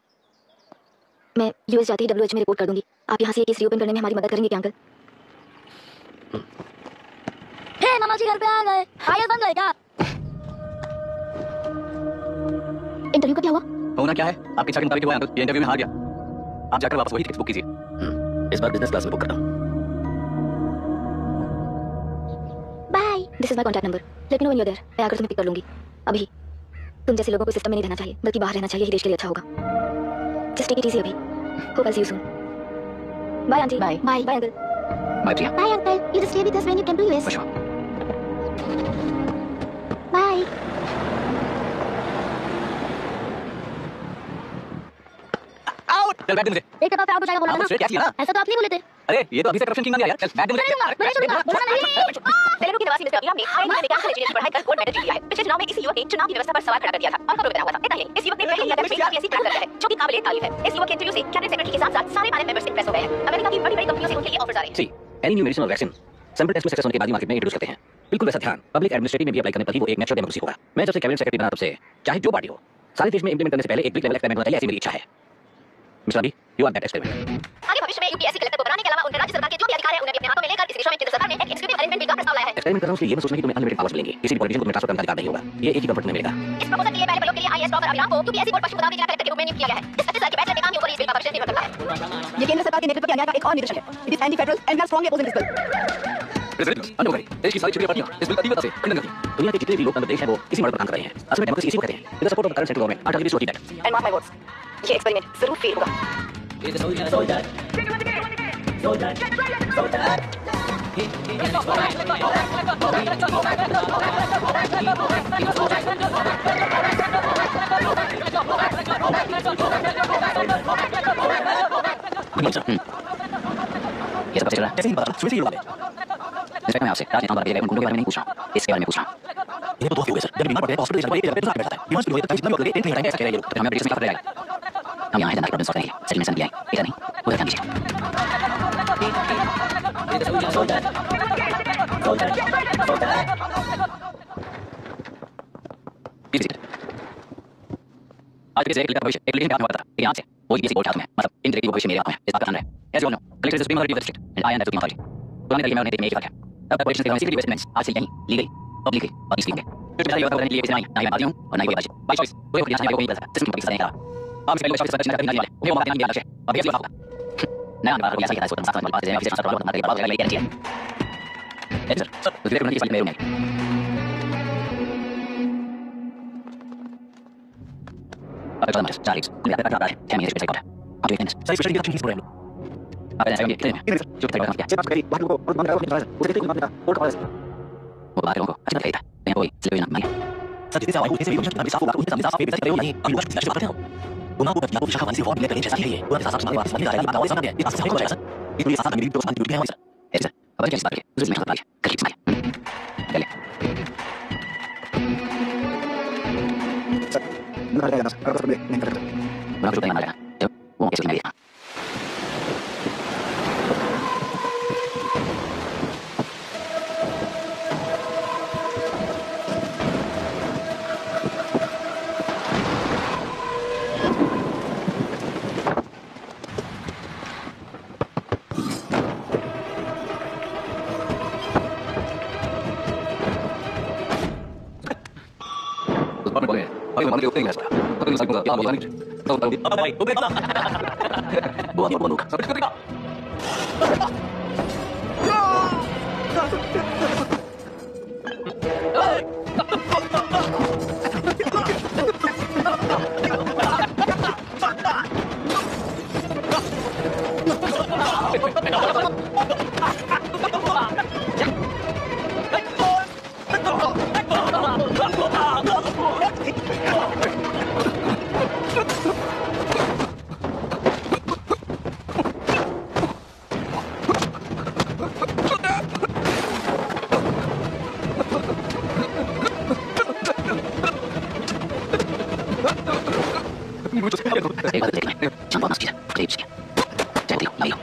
S1: मैं यूएस जाते ही WH में रिपोर्ट कर दूंगी। आप यहाँ से ये केस रीओपन करने में हमारी मदद करेंगे क्या अंकल?
S8: हे मामा जी घर पे आ गए। आइए बन गए क्या?
S1: इंटरव्यू का क्या हुआ?
S3: होना क्या है? आपकी इच्छा के मुताबिक हुआ अंकल। ये इंटरव्यू में हार गया। आप जाकर वापस वही टिकट बुक कीजिए।
S2: इस बार बिजनेस क्लास में बुक करता हूँ।
S1: Bye. This is my contact number. Let me know when you are there. मैं आकर तुम्हें पिक कर लूंगी। अभी तुम जैसे लोगों को सिस्टम में नहीं रहना चाहिए बल्कि बाहर रहना चाहिए, ही देश के लिए अच्छा होगा। जस्ट टेक इट इजी अभी। Hope I see you soon. Bye aunty.
S5: Bye.
S1: Bye bye uncle.
S7: Bye Priya.
S1: Bye uncle. You just stay with us when you come to US.
S7: For sure.
S1: Bye.
S3: Out. चल बैठ दे मुझे।
S8: एक दफा out हो जाएगा बोला था ना।
S3: क्या किया ना?
S8: ऐसा तो आप नहीं बोले थे।
S3: अरे ये तो अभी से करप्शन किंग बन गया यार। चल बैठ दे मुझे।
S1: तेलुगु की नवासी मिस्टर अभिराम ने हाई मैकेनिकल इंजीनियरिंग पढ़ाई कर गोल्ड मेडल जीत लिया है। पिछले चुनाव में इसी युवक ने चुनाव की व्यवस्था पर सवाल खड़ा कर दिया था और करोड़ बना हुआ था। इतना ही इस युवक ने पहले ही अगर ऐसी काम कर है जो कि काबिल तारीफ है। इस युवक के इंटरव्यू से कैबिनेट सेक्रेटरी के साथ-साथ सारे माननीय मेंबर्स इंप्रेस हो गए हैं। अमेरिका की बड़ी-बड़ी कंपनियों से उनके लिए ऑफर्स आ रहे हैं।
S2: सी एनी न्यू मेडिसिन और वैक्सीन सैंपल टेस्ट में सक्सेस होने के बाद ही मार्केट में इंट्रोड्यूस करते हैं। बिल्कुल वैसा ध्यान पब्लिक एडमिनिस्ट्रेटिव में भी अप्लाई करने पर ही वो एक नेचुरल डेमोक्रेसी होगा। मैं जब से कैबिनेट सेक्रेटरी बना तब से चाहे जो पार्टी हो सारे देश में इंप्लीमेंट करने से पहले एक ब्रिक लेवल एक्सपेरिमेंट होना चाहिए, ऐसी मेरी इच्छा है। मिस्टर अभी यू आर दैट एक्सपेरिमेंट।
S1: आगे भविष्य में यूपीएससी कलेक्टर को बनाने के अलावा उनके राज्य सरकार के जो भी अधिकार है उन्हें अपने हाथों में लेकर इस दिशा में केंद्र सरकार ने एक एक्जीक्यूटिव अरेंजमेंट बिल का प्रस्ताव लाया है।
S2: एक्सपेरिमेंट कर रहा हूं इसलिए ये मत सोचना कि तुम्हें अनलिमिटेड पावर्स मिलेंगे। किसी भी पॉलिटिशियन को तुम्हें ट्रांसफर करने का अधिकार नहीं होगा। ये एक ही गवर्नमेंट में मिलेगा।
S1: इस प्रपोजल के लिए पहले प्रयोग के लिए आईएएस टॉपर अभिराम को यूपीएससी बोर्ड पश्चिम गोदावरी जिला कलेक्टर के रूप में नियुक्त किया गया है। इस 35 साल के बैचलर के काम के ऊपर इस बिल का वर्षन निर्भर करता है।
S5: ये केंद्र सरकार के नेतृत्व के अन्याय का एक और निदर्शन है। It is anti federal and we are strongly opposing this bill.
S3: देश की सारी क्षेत्रीय पार्टियां इस बिल का तीव्रता से खंडन करती हैं।
S2: दुनिया के जितने भी लोकतंत्र देश हैं वो इसी मॉडल पर काम कर रहे हैं। असल में डेमोक्रेसी इसी को कहते हैं। With the support of the current central government article 20 that
S5: and mark my words, ये एक्सपेरिमेंट जरूर फेल होगा।
S7: ये सब कब से चल रहा है?
S2: कैसे नहीं पता? सुबह से ये लोग
S7: इंस्पेक्टर मैं आपसे राजनेताओं द्वारा दिए गए उन गुंडों के बारे में नहीं पूछ रहा हूँ, इसके बारे में पूछ रहा हूँ।
S2: इन्हें तो हो गए सर। जब बीमार पड़ते हैं हॉस्पिटल जाने के लिए बैठा है। बीमार भी होए तो जितना भी होते हैं नहीं हटाएंगे ऐसा कह रहे हैं ये लोग।
S7: तो हमें ब्रिटिश में क्या फर्क रहेगा? हम यहाँ हैं जनता के प्रॉब्लम सॉल्व करने के लिए, सेटलमेंट भी आए, इधर नहीं, उधर ध्यान दीजिए। आज के एक भविष्य एक लेकिन बात था कि यहाँ से वो किसी बोर्ड हाथ में मतलब इंडिरेक्टली भविष्य मेरे हाथ में इस बात का ध्यान रहे। As you know collector is supreme authority of the district and I am the supreme authority. पुराने तरीके में उन्हें देखने में एक फर्क है। ऑपरेशन के सीक्रेट इन्वेस्टमेंट्स आज से यहीं लीगल पब्लिक और स्क्रीन पे जो मेरा करने के लिए पैसे नहीं ना मैं बात हूं और ना ये बात चॉइस कोई भी नहीं कोई पैसा सिस्टम की पैसा नहीं आप इसमें लोग पैसा नहीं करने वाले वो बात नहीं है अब ये होगा नया बात हो गया ऐसा सोचता हूं बात है ऑफिस में प्रॉब्लम हमारे बात लेके आइए सर तो देखो नहीं इसमें मेरे अगर मैं चालीस मेरा पता है क्या मेरे पैसे का आप एक सही स्पेशल की किस प्रॉब्लम आप ऐसे ये जो तक काम किया बात करी बात को और बंद करो वो देखते को और कॉलेज वो बात को अच्छा लगता है कोई स्लिप ना मांगे सर जैसे आवाज कैसे भी हम साफ होगा उनके सामने साफ पे पैसे नहीं हम लोग बात करते हैं उना को आपको शाखा वाली से वोट लेकर जैसा है वो साथ साथ बात नहीं आ रही बात समझ ये बात हो जाएगा सर ये साथ मेरी दोस्त जुड़ गए हैं सर ऐसा अब क्या बात है उसमें बात करिए सुनिए चलिए सर मैं नहीं करता मैं तो नहीं मारेगा वो कैसे नहीं है
S4: हमारे लिए है सर तो साइकिल का क्या बोला नहीं तो अब भाई ओके
S7: बहुत बहुत
S4: सब करेगा
S7: एक बार देखना चंपा मस्ती है क्लिप्स के चलती हो नहीं हो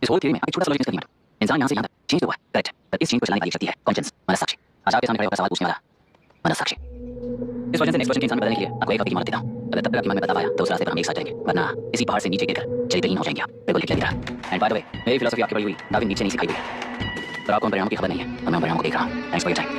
S7: इस होल थ्योरी में एक छोटा सा लॉजिक करनी है। इंसान यहाँ से यहाँ तक चेंज हुआ है, करेक्ट, पर इस चेंज को चलाने वाली शक्ति है कॉन्शियस, मनसाक्षी। आज आपके सामने खड़े होकर सवाल पूछने वाला मनसाक्षी। इस वजह से नेक्स्ट क्वेश्चन के इंसान बदलने के लिए आपको एक हफ्ते की मोहलत देता हूँ। अगर तब तक आपके मन में बदलाव आया तो उस रास्ते पर हम एक साथ जाएंगे, वरना इसी पहाड़ से नीचे गिरकर चरित्रहीन हो जाएंगे आप। बिल्कुल ठीक लग रहा। एंड बाय द वे, मेरी फिलॉसफी आपकी बड़ी हुई डार्विन नीचे नहीं सिखाई हुई है, पर आपको उन परिणामों की खबर नहीं है और मैं उन परिणामों को देख रहा हूँ। Thanks for your time.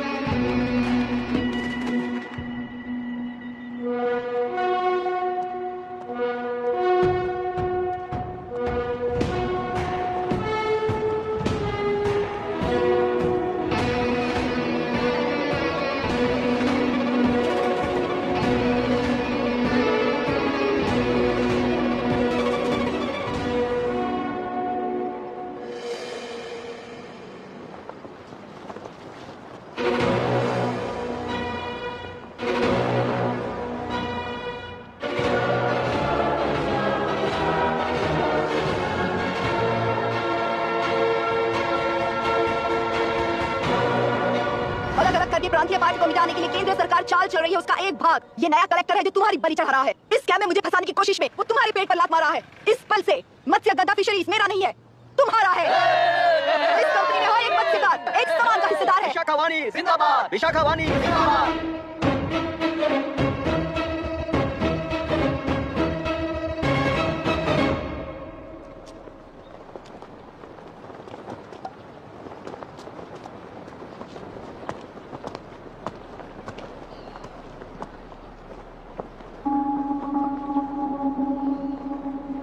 S5: प्रांतीय पार्टी को मिटाने के लिए केंद्र सरकार चाल चल रही है, उसका एक भाग ये नया कलेक्टर है जो तुम्हारी बलि चढ़ा रहा है। इस स्कैम में मुझे फंसाने की कोशिश में वो तुम्हारे पेट पर लात मारा है। इस पल से मत्स्य गंगा फिशरीज मेरा नहीं है, तुम्हारा है। इस कंपनी में हर एक मत्स्यकार एक समान का हिस्सेदार है।
S3: विशाखावाणी जिंदाबाद, विशाखावाणी जिंदाबाद।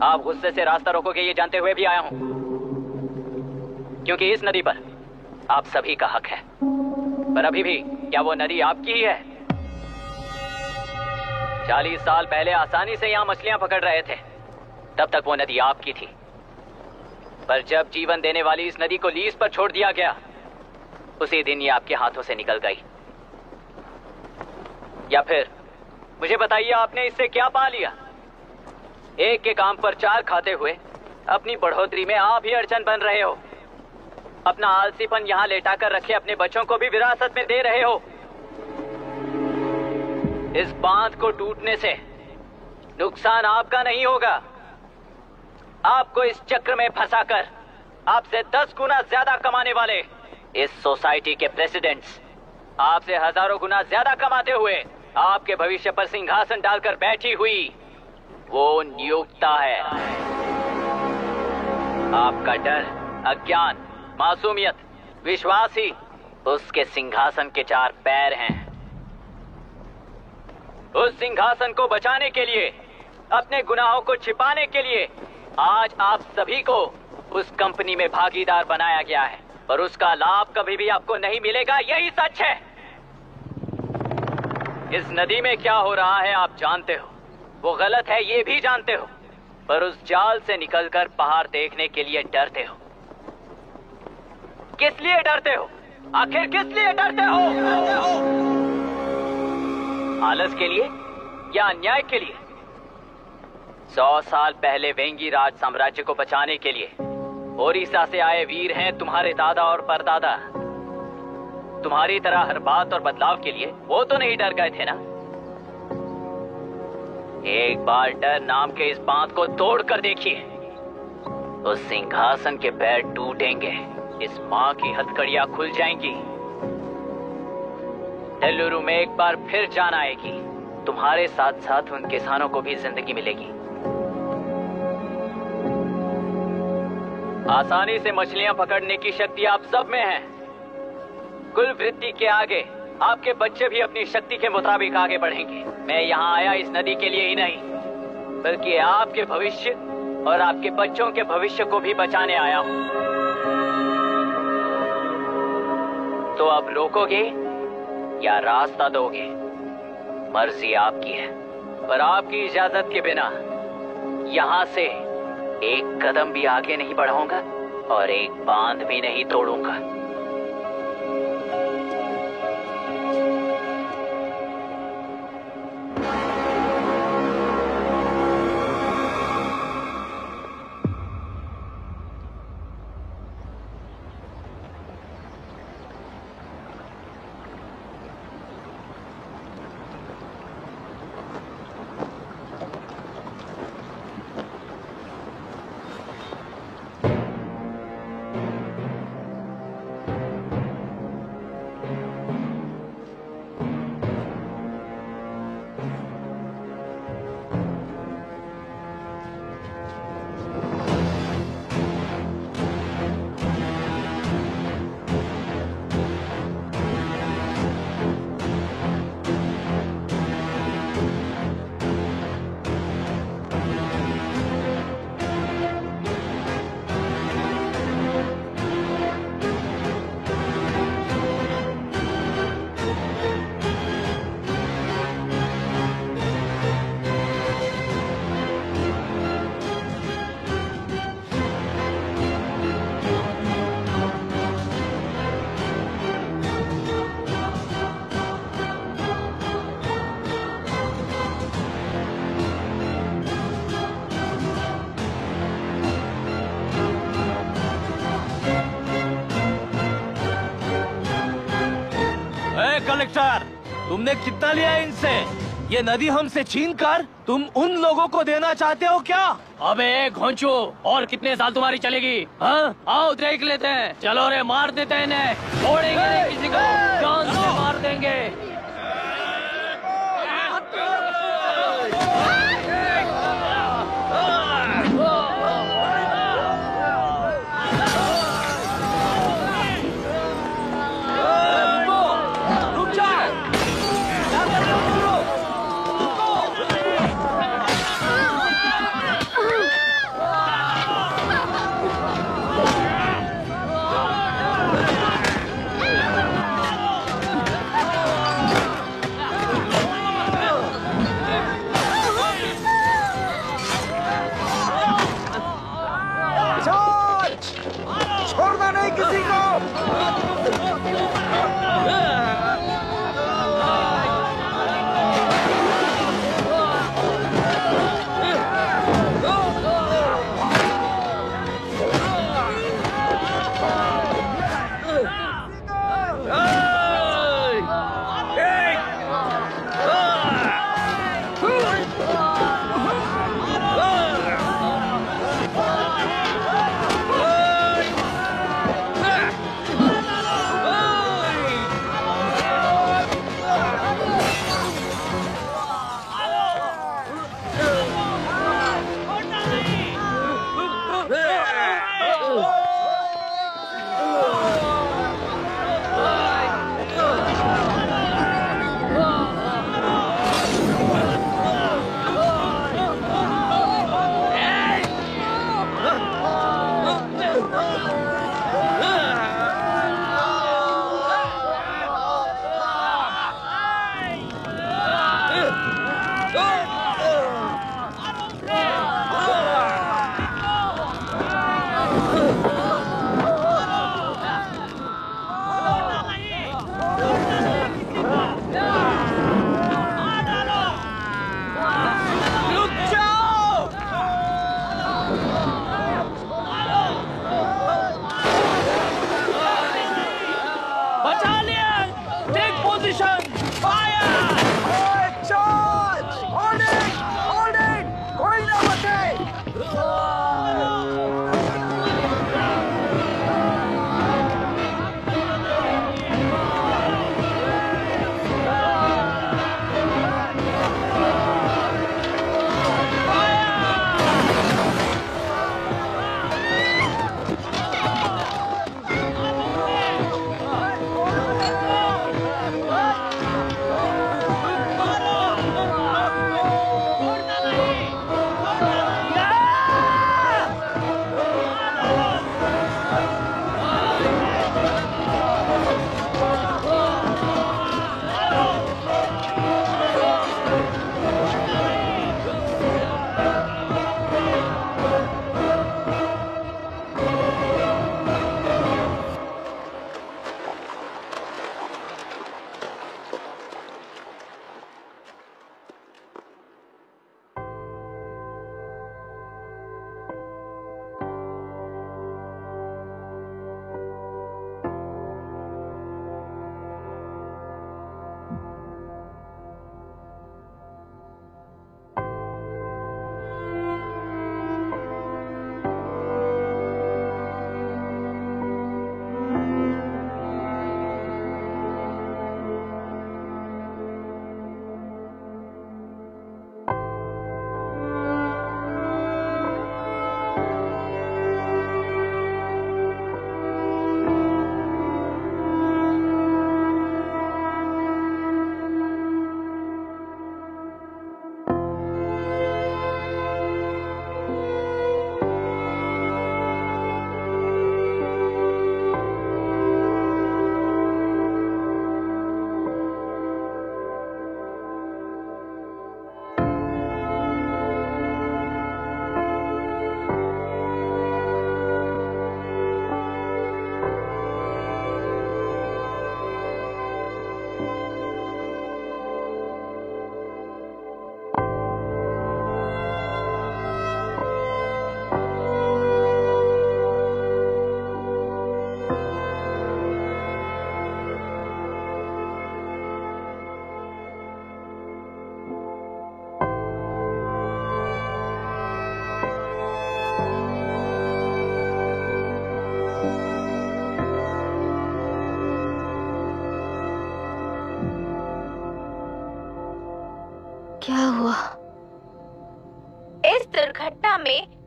S3: आप गुस्से से रास्ता रोकोगे ये जानते हुए भी आया हूं, क्योंकि इस नदी पर आप सभी का हक है। पर अभी भी क्या वो नदी आपकी ही है? 40 साल पहले आसानी से यहां मछलियां पकड़ रहे थे, तब तक वो नदी आपकी थी। पर जब जीवन देने वाली इस नदी को लीज पर छोड़ दिया गया, उसी दिन ये आपके हाथों से निकल गई। या फिर मुझे बताइए, आपने इससे क्या पा लिया? एक के काम पर 4 खाते हुए अपनी बढ़ोतरी में आप ही अड़चन बन रहे हो। अपना आलसीपन यहाँ लेटा कर रखे अपने बच्चों को भी विरासत में दे रहे हो। इस बांध को टूटने से नुकसान आपका नहीं होगा, आपको इस चक्र में फंसाकर आपसे 10 गुना ज्यादा कमाने वाले इस सोसाइटी के प्रेसिडेंट्स आपसे हजारों गुना ज्यादा कमाते हुए आपके भविष्य पर सिंहासन डालकर बैठी हुई वो नियोक्ता है। आपका डर, अज्ञान, मासूमियत, विश्वास ही उसके सिंहासन के 4 पैर हैं। उस सिंहासन को बचाने के लिए, अपने गुनाहों को छिपाने के लिए आज आप सभी को उस कंपनी में भागीदार बनाया गया है, पर उसका लाभ कभी भी आपको नहीं मिलेगा, यही सच है। इस नदी में क्या हो रहा है आप जानते हो, वो गलत है ये भी जानते हो, पर उस जाल से निकलकर बाहर देखने के लिए डरते हो। किस लिए डरते हो? आखिर किस लिए डरते हो? आलस के लिए या अन्याय के लिए? 100 साल पहले वेंगी राज साम्राज्य को बचाने के लिए ओडिशा से आए वीर हैं तुम्हारे दादा और परदादा। तुम्हारी तरह हर बात और बदलाव के लिए वो तो नहीं डर गए थे ना। एक बार डर नाम के इस बांध को तोड़ कर देखिए, उस सिंहासन के पैर टूटेंगे, इस मां की हथकड़ियां खुल जाएंगी, नेल्लूरू में एक बार फिर जान आएगी, तुम्हारे साथ साथ उन किसानों को भी जिंदगी मिलेगी। आसानी से मछलियां पकड़ने की शक्ति आप सब में है। कुल वृत्ति के आगे आपके बच्चे भी अपनी शक्ति के मुताबिक आगे बढ़ेंगे। मैं यहाँ आया इस नदी के लिए ही नहीं, बल्कि आपके भविष्य और आपके बच्चों के भविष्य को भी बचाने आया हूँ। तो अब रोकोगे या रास्ता दोगे, मर्जी आपकी है, पर आपकी इजाजत के बिना यहाँ से एक कदम भी आगे नहीं बढ़ाऊंगा और एक बांध भी नहीं तोड़ूंगा।
S6: कलेक्टर, तुमने कितना लिया इनसे? ये नदी हमसे छीन कर तुम उन लोगों को देना चाहते हो क्या?
S3: अबे घोंचू, और कितने साल तुम्हारी चलेगी? हाँ, आओ देख लेते हैं। चलो रे, मार देते हैं इन्हें, छोड़ेंगे नहीं किसी को, जान से मार देंगे।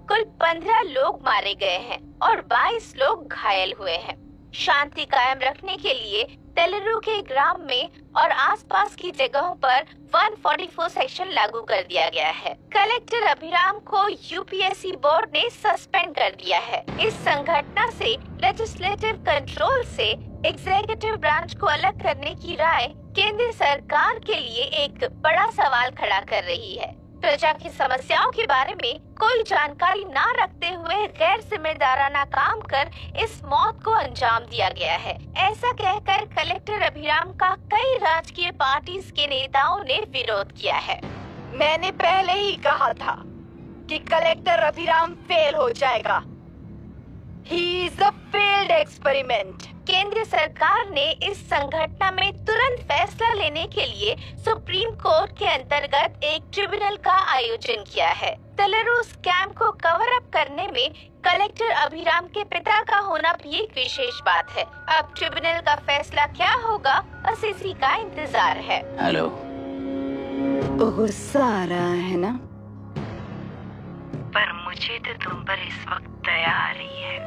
S10: कुल 15 लोग मारे गए हैं और 22 लोग घायल हुए हैं। शांति कायम रखने के लिए तेलुरु के ग्राम में और आसपास की जगहों पर 144 सेक्शन लागू कर दिया गया है। कलेक्टर अभिराम को यूपीएससी बोर्ड ने सस्पेंड कर दिया है। इस संघटना से लेजिस्लेटिव कंट्रोल से एग्जीक्यूटिव ब्रांच को अलग करने की राय केंद्र सरकार के लिए एक बड़ा सवाल खड़ा कर रही है। प्रजा की समस्याओं के बारे में कोई जानकारी न रखते हुए गैर जिम्मेदाराना काम कर इस मौत को अंजाम दिया गया है। ऐसा कहकर कलेक्टर अभिराम का कई राजकीय पार्टी के नेताओं ने विरोध किया है।
S5: मैंने पहले ही कहा था कि कलेक्टर अभिराम फेल हो जाएगा। He is a failed experiment.
S10: केंद्र सरकार ने इस संघटना में तुरंत फैसला लेने के लिए सुप्रीम कोर्ट के अंतर्गत एक ट्रिब्यूनल का आयोजन किया है। तेलुरु स्कैम को कवर अप करने में कलेक्टर अभिराम के पिता का होना भी एक विशेष बात है। अब ट्रिब्यूनल का फैसला क्या होगा, बस इसी का इंतजार है।
S7: हेलो,
S5: गुस्सा आ रहा है ना?
S11: पर मुझे तो तुम पर इस वक्त दया आ रही है।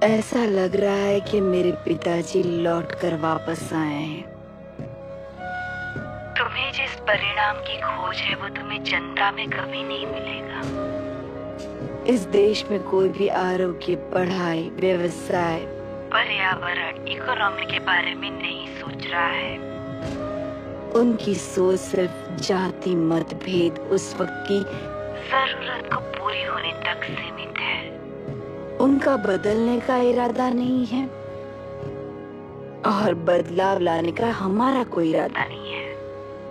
S5: ऐसा लग रहा है कि मेरे पिताजी लौट कर वापस आए हैं।
S11: तुम्हें जिस परिणाम की खोज है वो तुम्हें जनता में कभी नहीं मिलेगा।
S5: इस देश में कोई भी आरोग्य, पढ़ाई, व्यवसाय,
S11: पर्यावरण, इकोनॉमी के बारे में नहीं सोच रहा है।
S5: उनकी सोच सिर्फ जाति मतभेद उस वक्त की
S11: जरूरत को पूरी होने तक सीमित है।
S5: उनका बदलने का इरादा नहीं है और बदलाव लाने का हमारा कोई इरादा नहीं है।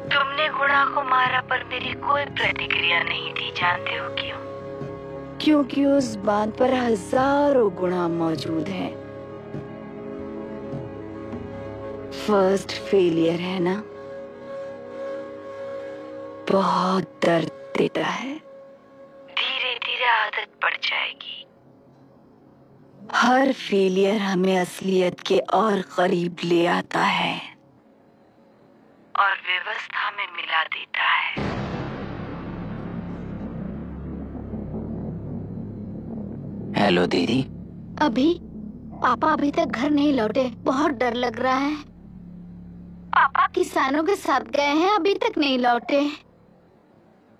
S11: तुमने गुणा को मारा पर मेरी कोई प्रतिक्रिया नहीं दी, जानते हो क्यों?
S5: क्योंकि उस बात पर हजारों गुणा मौजूद हैं। फर्स्ट फेलियर है ना, बहुत दर्द देता है।
S11: धीरे धीरे आदत पड़ जाएगी।
S5: हर फेलियर हमें असलियत के और करीब ले आता है
S11: और व्यवस्था में मिला देता है।
S7: हेलो दीदी।
S1: पापा अभी तक घर नहीं लौटे, बहुत डर लग रहा है। पापा किसानों के साथ गए हैं, अभी तक नहीं लौटे।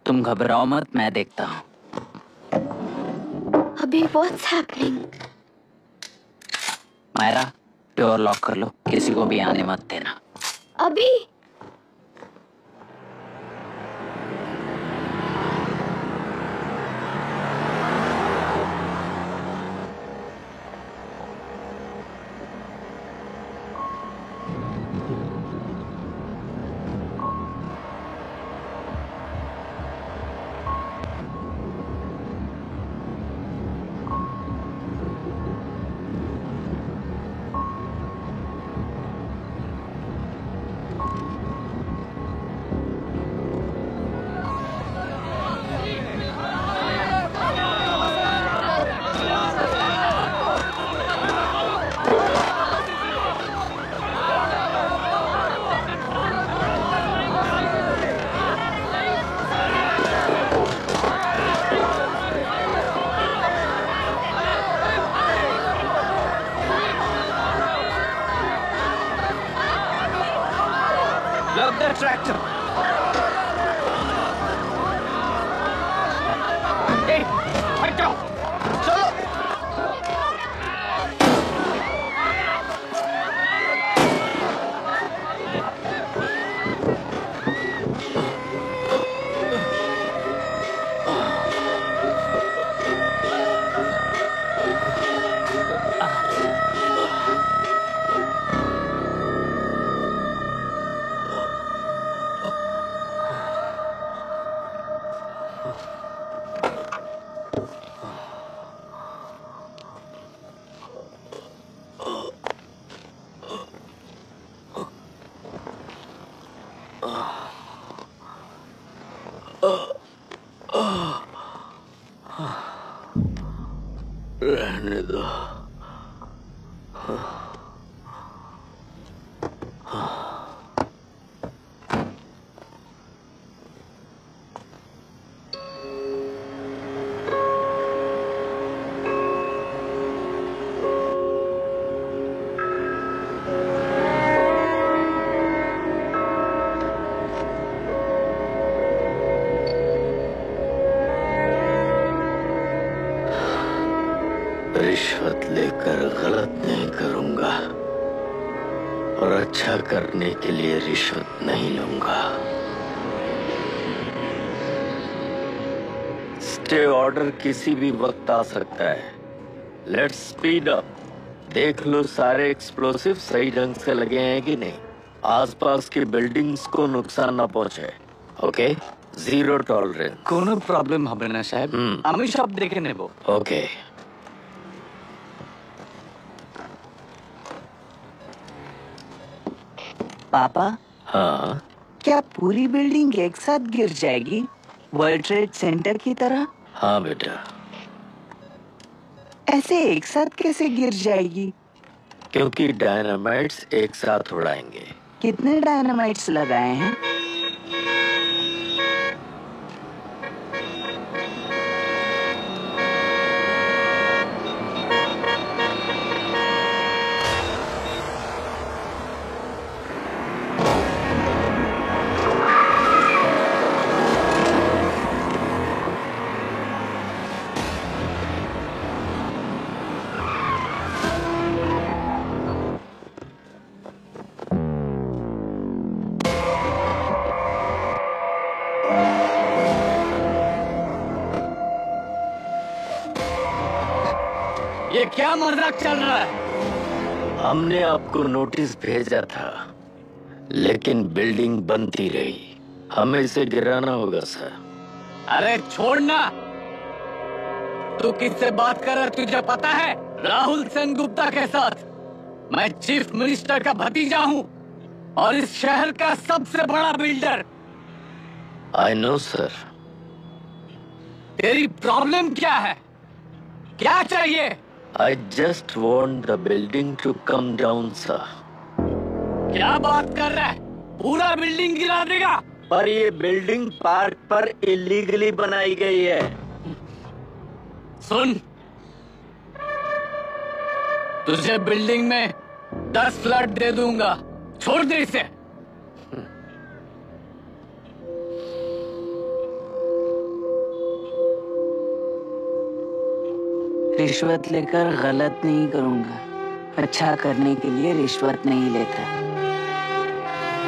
S7: तुम घबराओ मत, मैं देखता हूँ।
S1: अभी what's happening?
S7: Myra, door lock कर लो, किसी को भी आने मत देना।
S1: अभी
S2: ट्रैक्टर।
S6: रहने दो। रिश्वत लेकर गलत नहीं करूंगा और अच्छा करने के लिए रिश्वत नहीं लूंगा। स्टे ऑर्डर किसी भी वक्त आ सकता है। Let's speed up. देख लो सारे एक्सप्लोसिव सही ढंग से लगे हैं कि नहीं। आसपास की बिल्डिंग्स को नुकसान ना पहुंचे। Okay, zero tolerance.
S3: कोनो प्रॉब्लम হবে না সাহেব, আমি সব দেখে নেব।
S6: ओके।
S12: पापा,
S6: हाँ
S12: क्या पूरी बिल्डिंग एक साथ गिर जाएगी वर्ल्ड ट्रेड सेंटर की तरह?
S6: हाँ बेटा।
S12: ऐसे एक साथ कैसे गिर जाएगी?
S6: क्योंकि डायनामाइट्स एक साथ उड़ाएंगे।
S12: कितने डायनामाइट्स लगाए हैं?
S3: ये क्या मजाक चल रहा है?
S6: हमने आपको नोटिस भेजा था, लेकिन बिल्डिंग बनती रही। हमें इसे गिराना होगा सर।
S3: अरे छोड़ना। तू किससे बात कर रहा है तुझे पता है? राहुल सेनगुप्ता के साथ। मैं चीफ मिनिस्टर का भतीजा हूँ और इस शहर का सबसे बड़ा बिल्डर।
S6: I know sir.
S3: तेरी प्रॉब्लम क्या है? क्या चाहिए?
S6: I just want the building to come down, sir.
S3: क्या बात कर रहा है? पूरा बिल्डिंग गिरा देगा?
S6: पर ये बिल्डिंग पार्क पर इलीगली बनाई गई है।
S3: सुन, तुझे बिल्डिंग में 10 फ्लैट दे दूंगा। छोड़ दे इसे।
S12: रिश्वत लेकर गलत नहीं करूंगा। अच्छा करने के लिए रिश्वत नहीं लेता।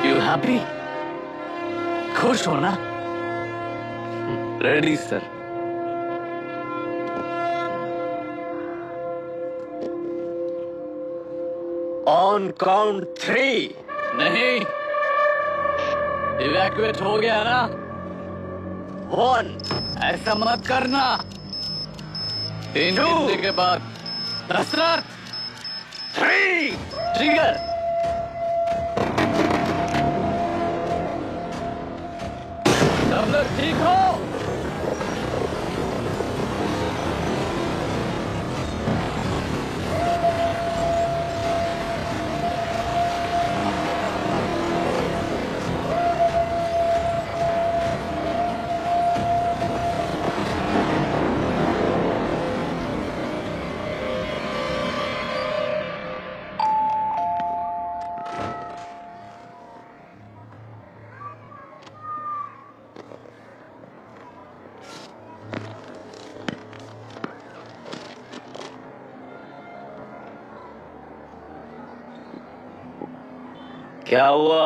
S3: You happy? खुश हो ना? Ready sir.
S6: On count 3।
S3: नहीं, इवैक्यूएट हो गया ना?
S6: 1।
S3: ऐसा मत करना। 3 घंटे के बाद दशरथ 3 ट्रिगर। सब लोग ठीक हो?
S6: क्या हुआ?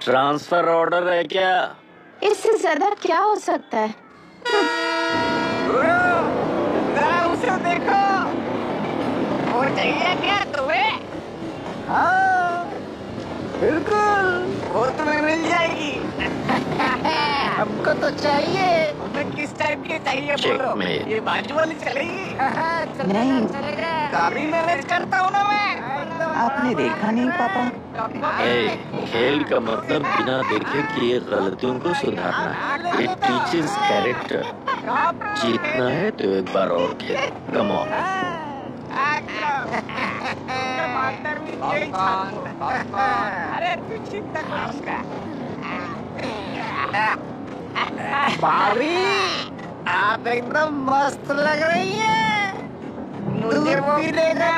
S6: ट्रांसफर ऑर्डर है क्या?
S10: इससे ज्यादा क्या हो सकता है?
S12: उसे देखो। वो चाहिए क्या तुम्हें? हाँ, बिल्कुल, वो तुम्हें मिल जाएगी। हमको तो चाहिए। तुम्हें किस टाइप की चाहिए बोलो? ये बाजू वाली चलेगी? नहीं, गाड़ी मैनेज करता हूँ ना मैं। आपने देखा नहीं पापा?
S6: खेल का मतलब बिना देखे किए गलतियों को सुधारना। It teaches character। जीतना है तो एक बार और खेल। Come on।
S12: अरे तू चिंता कर। भाभी, आप एकदम मस्त लग रही हैं। मुझे भी देखा।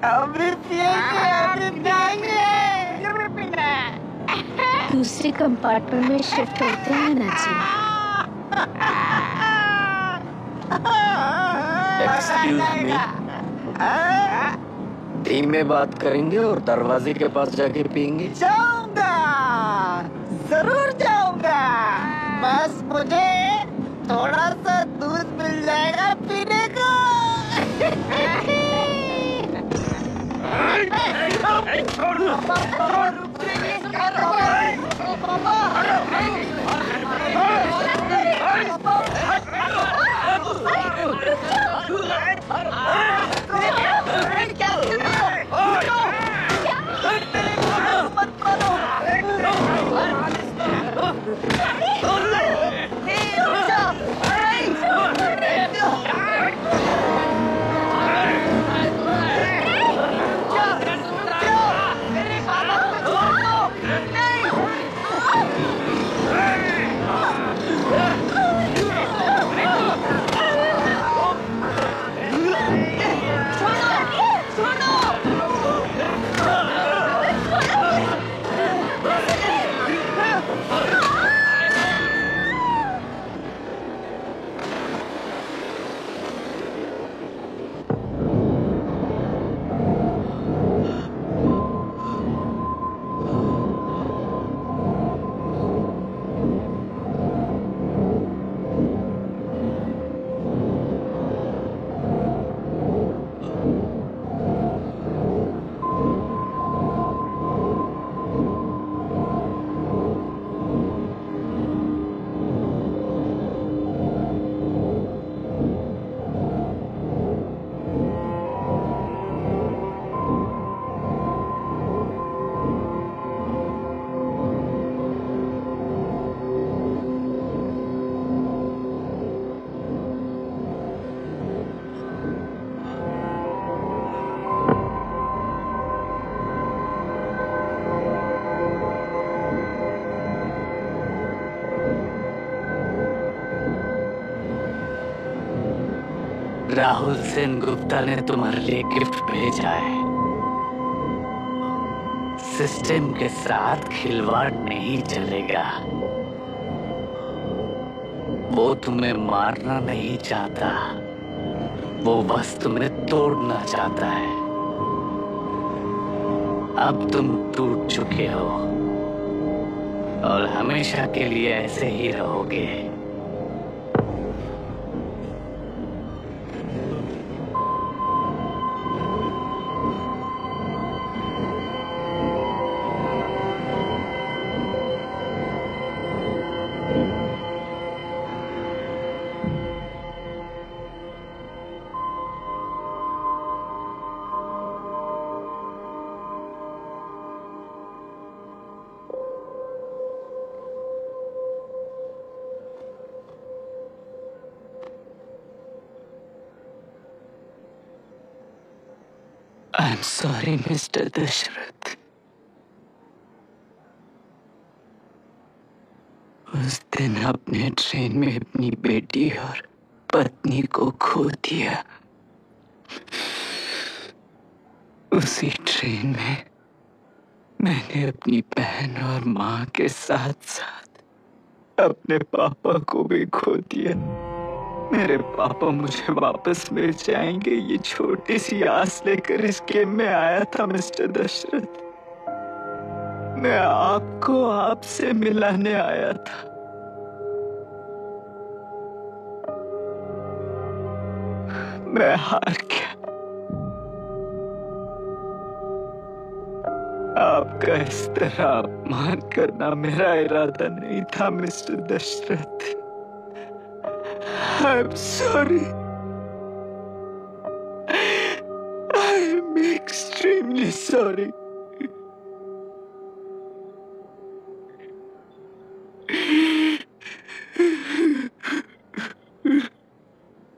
S12: अभी पिएंगे, अभी पिएंगे।
S1: दूसरे कंपार्टमेंट में शिफ्ट होते हैं ना जी।
S12: Excuse me.
S13: धीमे बात करेंगे और दरवाजे के पास जाके पियेंगे।
S12: जाऊंगा, जरूर जाऊंगा, बस मुझे थोड़ा सा दूध मिल जाएगा पीने को।
S13: राहुल सेन गुप्ता ने तुम्हारे लिए गिफ्ट भेजा है। सिस्टम के साथ खिलवाड़ नहीं चलेगा। वो तुम्हें मारना नहीं चाहता, वो बस तुम्हें तोड़ना चाहता है। अब तुम टूट चुके हो और हमेशा के लिए ऐसे ही रहोगे। I'm sorry, Mr. दशरथ। उस दिन अपने ट्रेन में अपनी बेटी और पत्नी को खो दिया। उसी ट्रेन में मैंने अपनी बहन और माँ के साथ साथ अपने पापा को भी खो दिया। मेरे पापा मुझे वापस मिल जाएंगे, ये छोटी सी आस लेकर इस गेम में आया था मिस्टर दशरथ। मैं आपको आपसे मिलाने आया था। मैं हार गया। आपका इस तरह अपमान करना मेरा इरादा नहीं था mister Dasharath. I'm sorry. I am extremely sorry.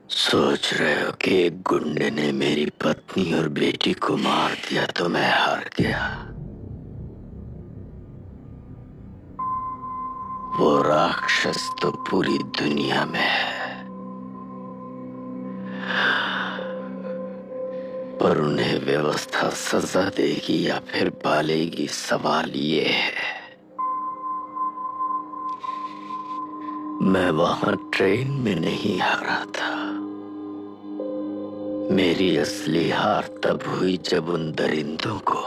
S13: सोच रहे हो कि एक गुंडे ने मेरी पत्नी और बेटी को मार दिया तो मैं हार गया। वो राक्षस तो पूरी दुनिया में है, पर उन्हें व्यवस्था सजा देगी या फिर पालेगी, सवाल ये है। मैं वहां ट्रेन में नहीं हारा था,
S6: मेरी असली हार तब हुई जब उन दरिंदों को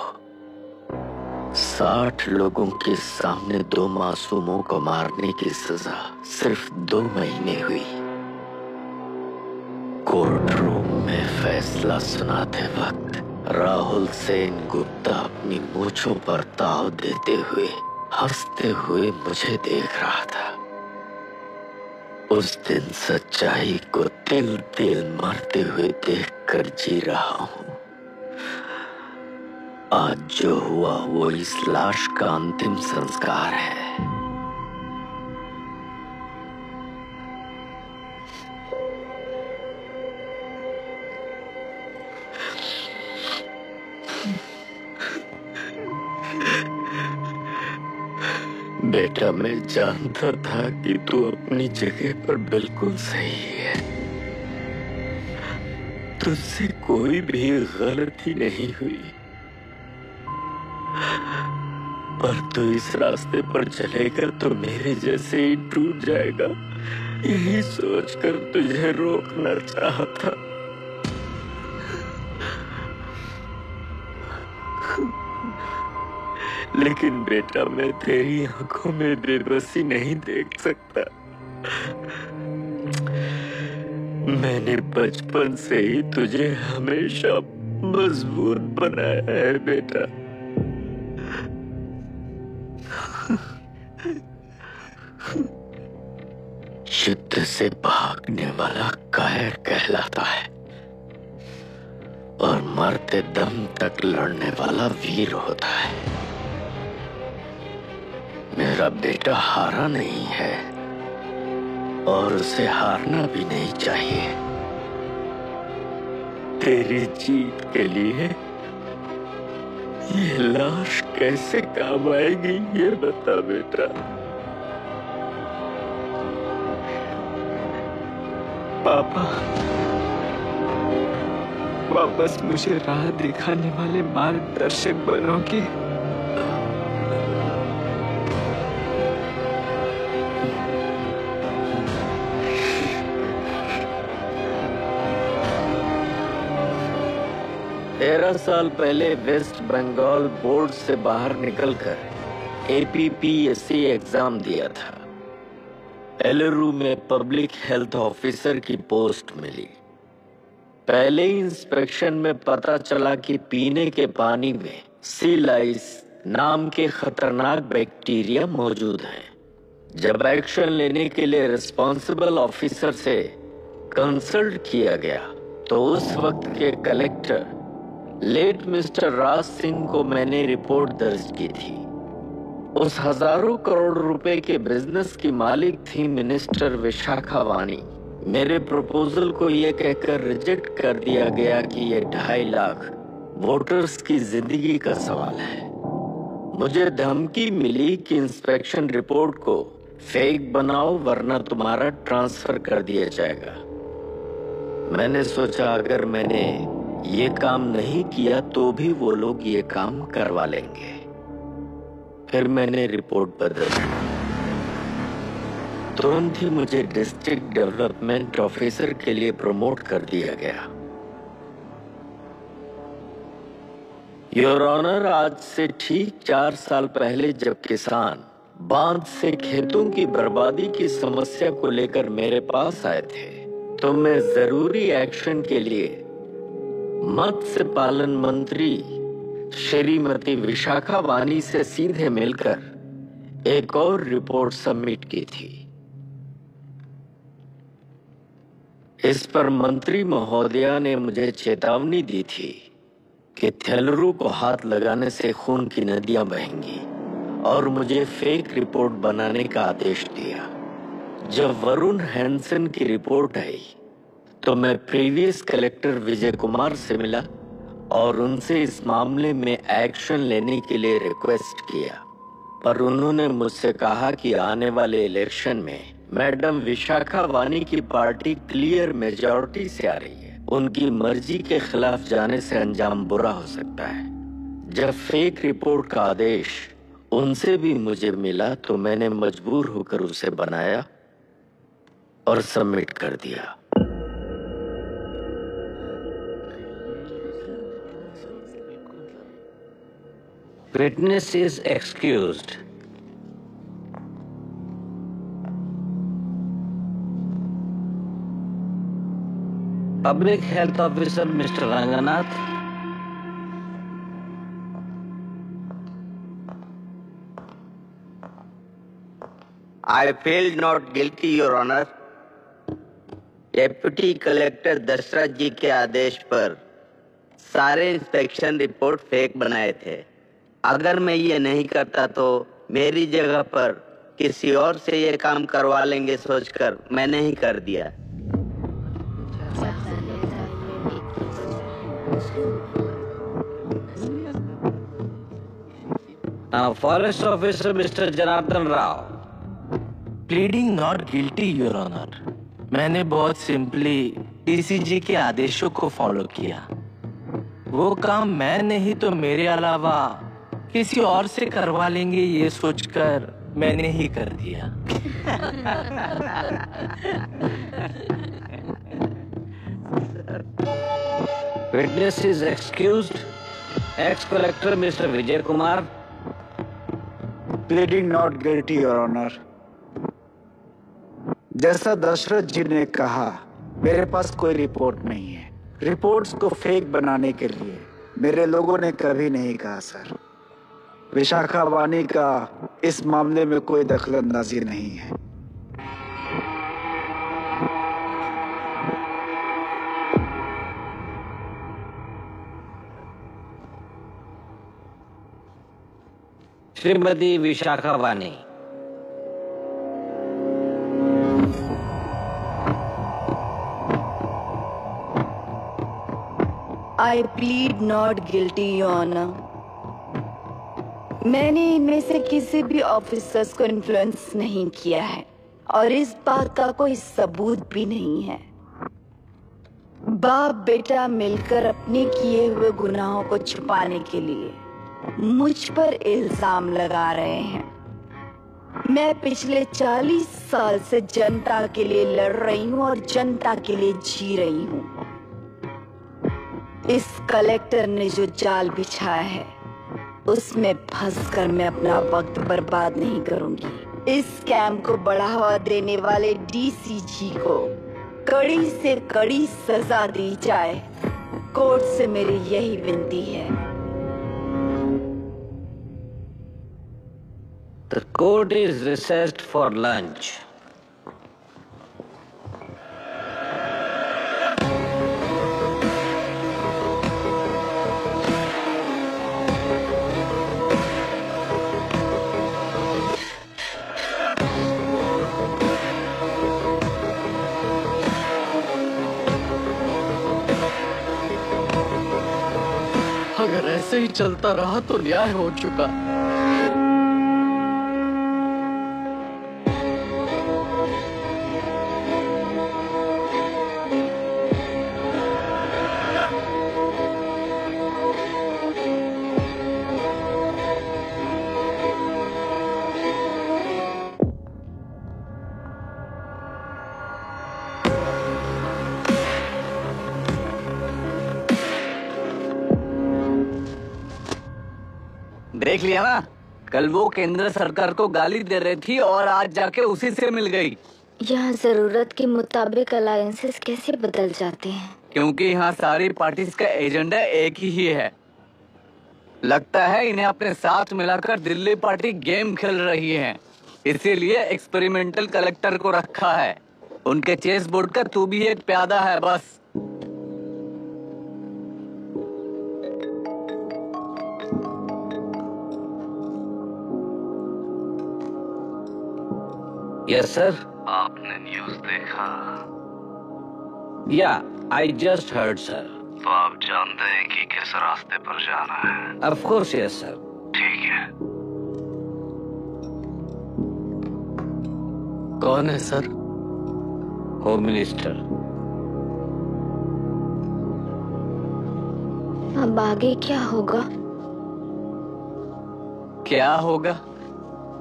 S6: 60 लोगों के सामने 2 मासूमों को मारने की सजा सिर्फ 2 महीने हुई। कोर्ट रूम में फैसला सुनाते वक्त राहुल सेन गुप्ता अपनी मूंछों पर ताव देते हुए हंसते हुए मुझे देख रहा था। उस दिन सच्चाई को तिल तिल मरते हुए देखकर जी रहा हूं। आज जो हुआ वो इस लाश का अंतिम संस्कार है। बेटा, मैं जानता था कि तू अपनी जगह पर बिल्कुल सही है। तुझसे कोई भी गलती नहीं हुई, पर तू इस रास्ते पर चलेगा तो मेरे जैसे ही टूट जाएगा, यही सोचकर तुझे रोकना चाहा था। लेकिन बेटा, मैं तेरी आंखों में बेबसी नहीं देख सकता। मैंने बचपन से ही तुझे हमेशा मजबूत बनाया है बेटा। युद्ध से भागने वाला कायर कहलाता है और मरते दम तक लड़ने वाला वीर होता है। मेरा बेटा हारा नहीं है और उसे हारना भी नहीं चाहिए। तेरी जीत के लिए ये लाश कैसे काम आएगी, ये बता बेटा।
S13: पापा, वापस मुझे राह दिखाने वाले मार्गदर्शक बनोगे?
S6: तेरह साल पहले वेस्ट बंगाल बोर्ड से बाहर निकलकर APPSC एग्जाम दिया था। एलरू में पब्लिक हेल्थ ऑफिसर की पोस्ट मिली। पहले इंस्पेक्शन में पता चला कि पीने के पानी में सी लाइस नाम के खतरनाक बैक्टीरिया मौजूद हैं। जब एक्शन लेने के लिए रिस्पॉन्सिबल ऑफिसर से कंसल्ट किया गया तो उस वक्त के collector late mister Raj Singh को मैंने रिपोर्ट दर्ज की थी। उस हजारों करोड़ रुपए के बिजनेस की मालिक थी मिनिस्टर विशाखा वानी। मेरे प्रपोजल को यह कहकर रिजेक्ट कर दिया गया कि यह 2.5 लाख वोटर्स की जिंदगी का सवाल है। मुझे धमकी मिली कि इंस्पेक्शन रिपोर्ट को फेक बनाओ वरना तुम्हारा ट्रांसफर कर दिया जाएगा। मैंने सोचा अगर मैंने ये काम नहीं किया तो भी वो लोग ये काम करवा लेंगे। फिर मैंने रिपोर्ट बदली। तुरंत ही मुझे डिस्ट्रिक्ट डेवलपमेंट ऑफिसर के लिए प्रमोट कर दिया गया। योर ऑनर, आज से ठीक 4 साल पहले जब किसान बांध से खेतों की बर्बादी की समस्या को लेकर मेरे पास आए थे तो मैं जरूरी एक्शन के लिए मत्स्य पालन मंत्री श्रीमती विशाखा वानी से सीधे मिलकर एक और रिपोर्ट सबमिट की थी। इस पर मंत्री महोदया ने मुझे चेतावनी दी थी कि थेलरू को हाथ लगाने से खून की नदियां बहेंगी और मुझे फेक रिपोर्ट बनाने का आदेश दिया। जब वरुण हैंसन की रिपोर्ट आई तो मैं प्रीवियस कलेक्टर विजय कुमार से मिला और उनसे इस मामले में एक्शन लेने के लिए रिक्वेस्ट किया, पर उन्होंने मुझसे कहा कि आने वाले इलेक्शन में मैडम विशाखा वानी की पार्टी क्लियर मेजॉरिटी से आ रही है। उनकी मर्जी के खिलाफ जाने से अंजाम बुरा हो सकता है। जब फेक रिपोर्ट का आदेश उनसे भी मुझे मिला तो मैंने मजबूर होकर उसे बनाया और सबमिट कर दिया।
S2: Witness is excused. Public Health Officer Mr. Ranganath.
S14: I feel not guilty, Your Honor. Deputy collector Dashrath ji के आदेश पर सारे इंस्पेक्शन रिपोर्ट फेक बनाए थे। अगर मैं ये नहीं करता तो मेरी जगह पर किसी और से ये काम करवा लेंगे सोचकर मैंने ही कर दिया।
S2: Now, Forest Officer Mr. Janardhan Rao.
S6: Pleading not guilty, your honour. मैंने बहुत सिंपली डीसीजी के आदेशों को फॉलो किया। वो काम मैं नहीं तो मेरे अलावा किसी और से करवा लेंगे ये सोचकर मैंने ही कर दिया।
S2: Witness is excused. Ex-collector Mr. Vijay Kumar.
S15: Pleading not guilty, Your Honor. जैसा दशरथ जी ने कहा, मेरे पास कोई रिपोर्ट नहीं है। रिपोर्ट्स को फेक बनाने के लिए मेरे लोगों ने कभी नहीं कहा सर। विशाखा वानी का इस मामले में कोई दखलंदाजी नहीं है।
S2: श्रीमती विशाखा वानी।
S5: I plead not guilty, Your Honor. मैंने इनमें से किसी भी ऑफिसर्स को इन्फ्लुएंस नहीं किया है और इस बात का कोई सबूत भी नहीं है। बाप बेटा मिलकर अपने किए हुए गुनाहों को छुपाने के लिए मुझ पर इल्जाम लगा रहे हैं। मैं पिछले 40 साल से जनता के लिए लड़ रही हूँ और जनता के लिए जी रही हूँ। इस कलेक्टर ने जो जाल बिछाया है उसमें फंसकर मैं अपना वक्त बर्बाद नहीं करूंगी। इस स्कैम को बढ़ावा देने वाले डीसीजी को कड़ी से कड़ी सजा दी जाए। कोर्ट से मेरी यही विनती है।
S2: The court is recessed for lunch.
S13: अगर ऐसे ही चलता रहा तो न्याय हो चुका। देख लिया ना, कल वो केंद्र सरकार को गाली दे रही थी और आज जाके उसी से मिल गई।
S1: यहाँ जरूरत के मुताबिक अलायंसेस कैसे बदल जाते हैं?
S13: क्योंकि यहाँ सारी पार्टीज का एजेंडा एक ही है। लगता है इन्हें अपने साथ मिलाकर दिल्ली पार्टी गेम खेल रही है, इसीलिए एक्सपेरिमेंटल कलेक्टर को रखा है। उनके चेस बोर्ड का तू भी एक प्यादा है बस।
S2: Yes, sir.
S9: आपने न्यूज़ देखा?
S2: Yeah, I just heard, sir.
S9: तो आप जानते हैं कि किस रास्ते पर जाना है?
S2: Of course, yes, sir.
S9: ठीक है।
S13: कौन है सर?
S2: Home minister.
S1: अब आगे क्या होगा?
S13: क्या होगा?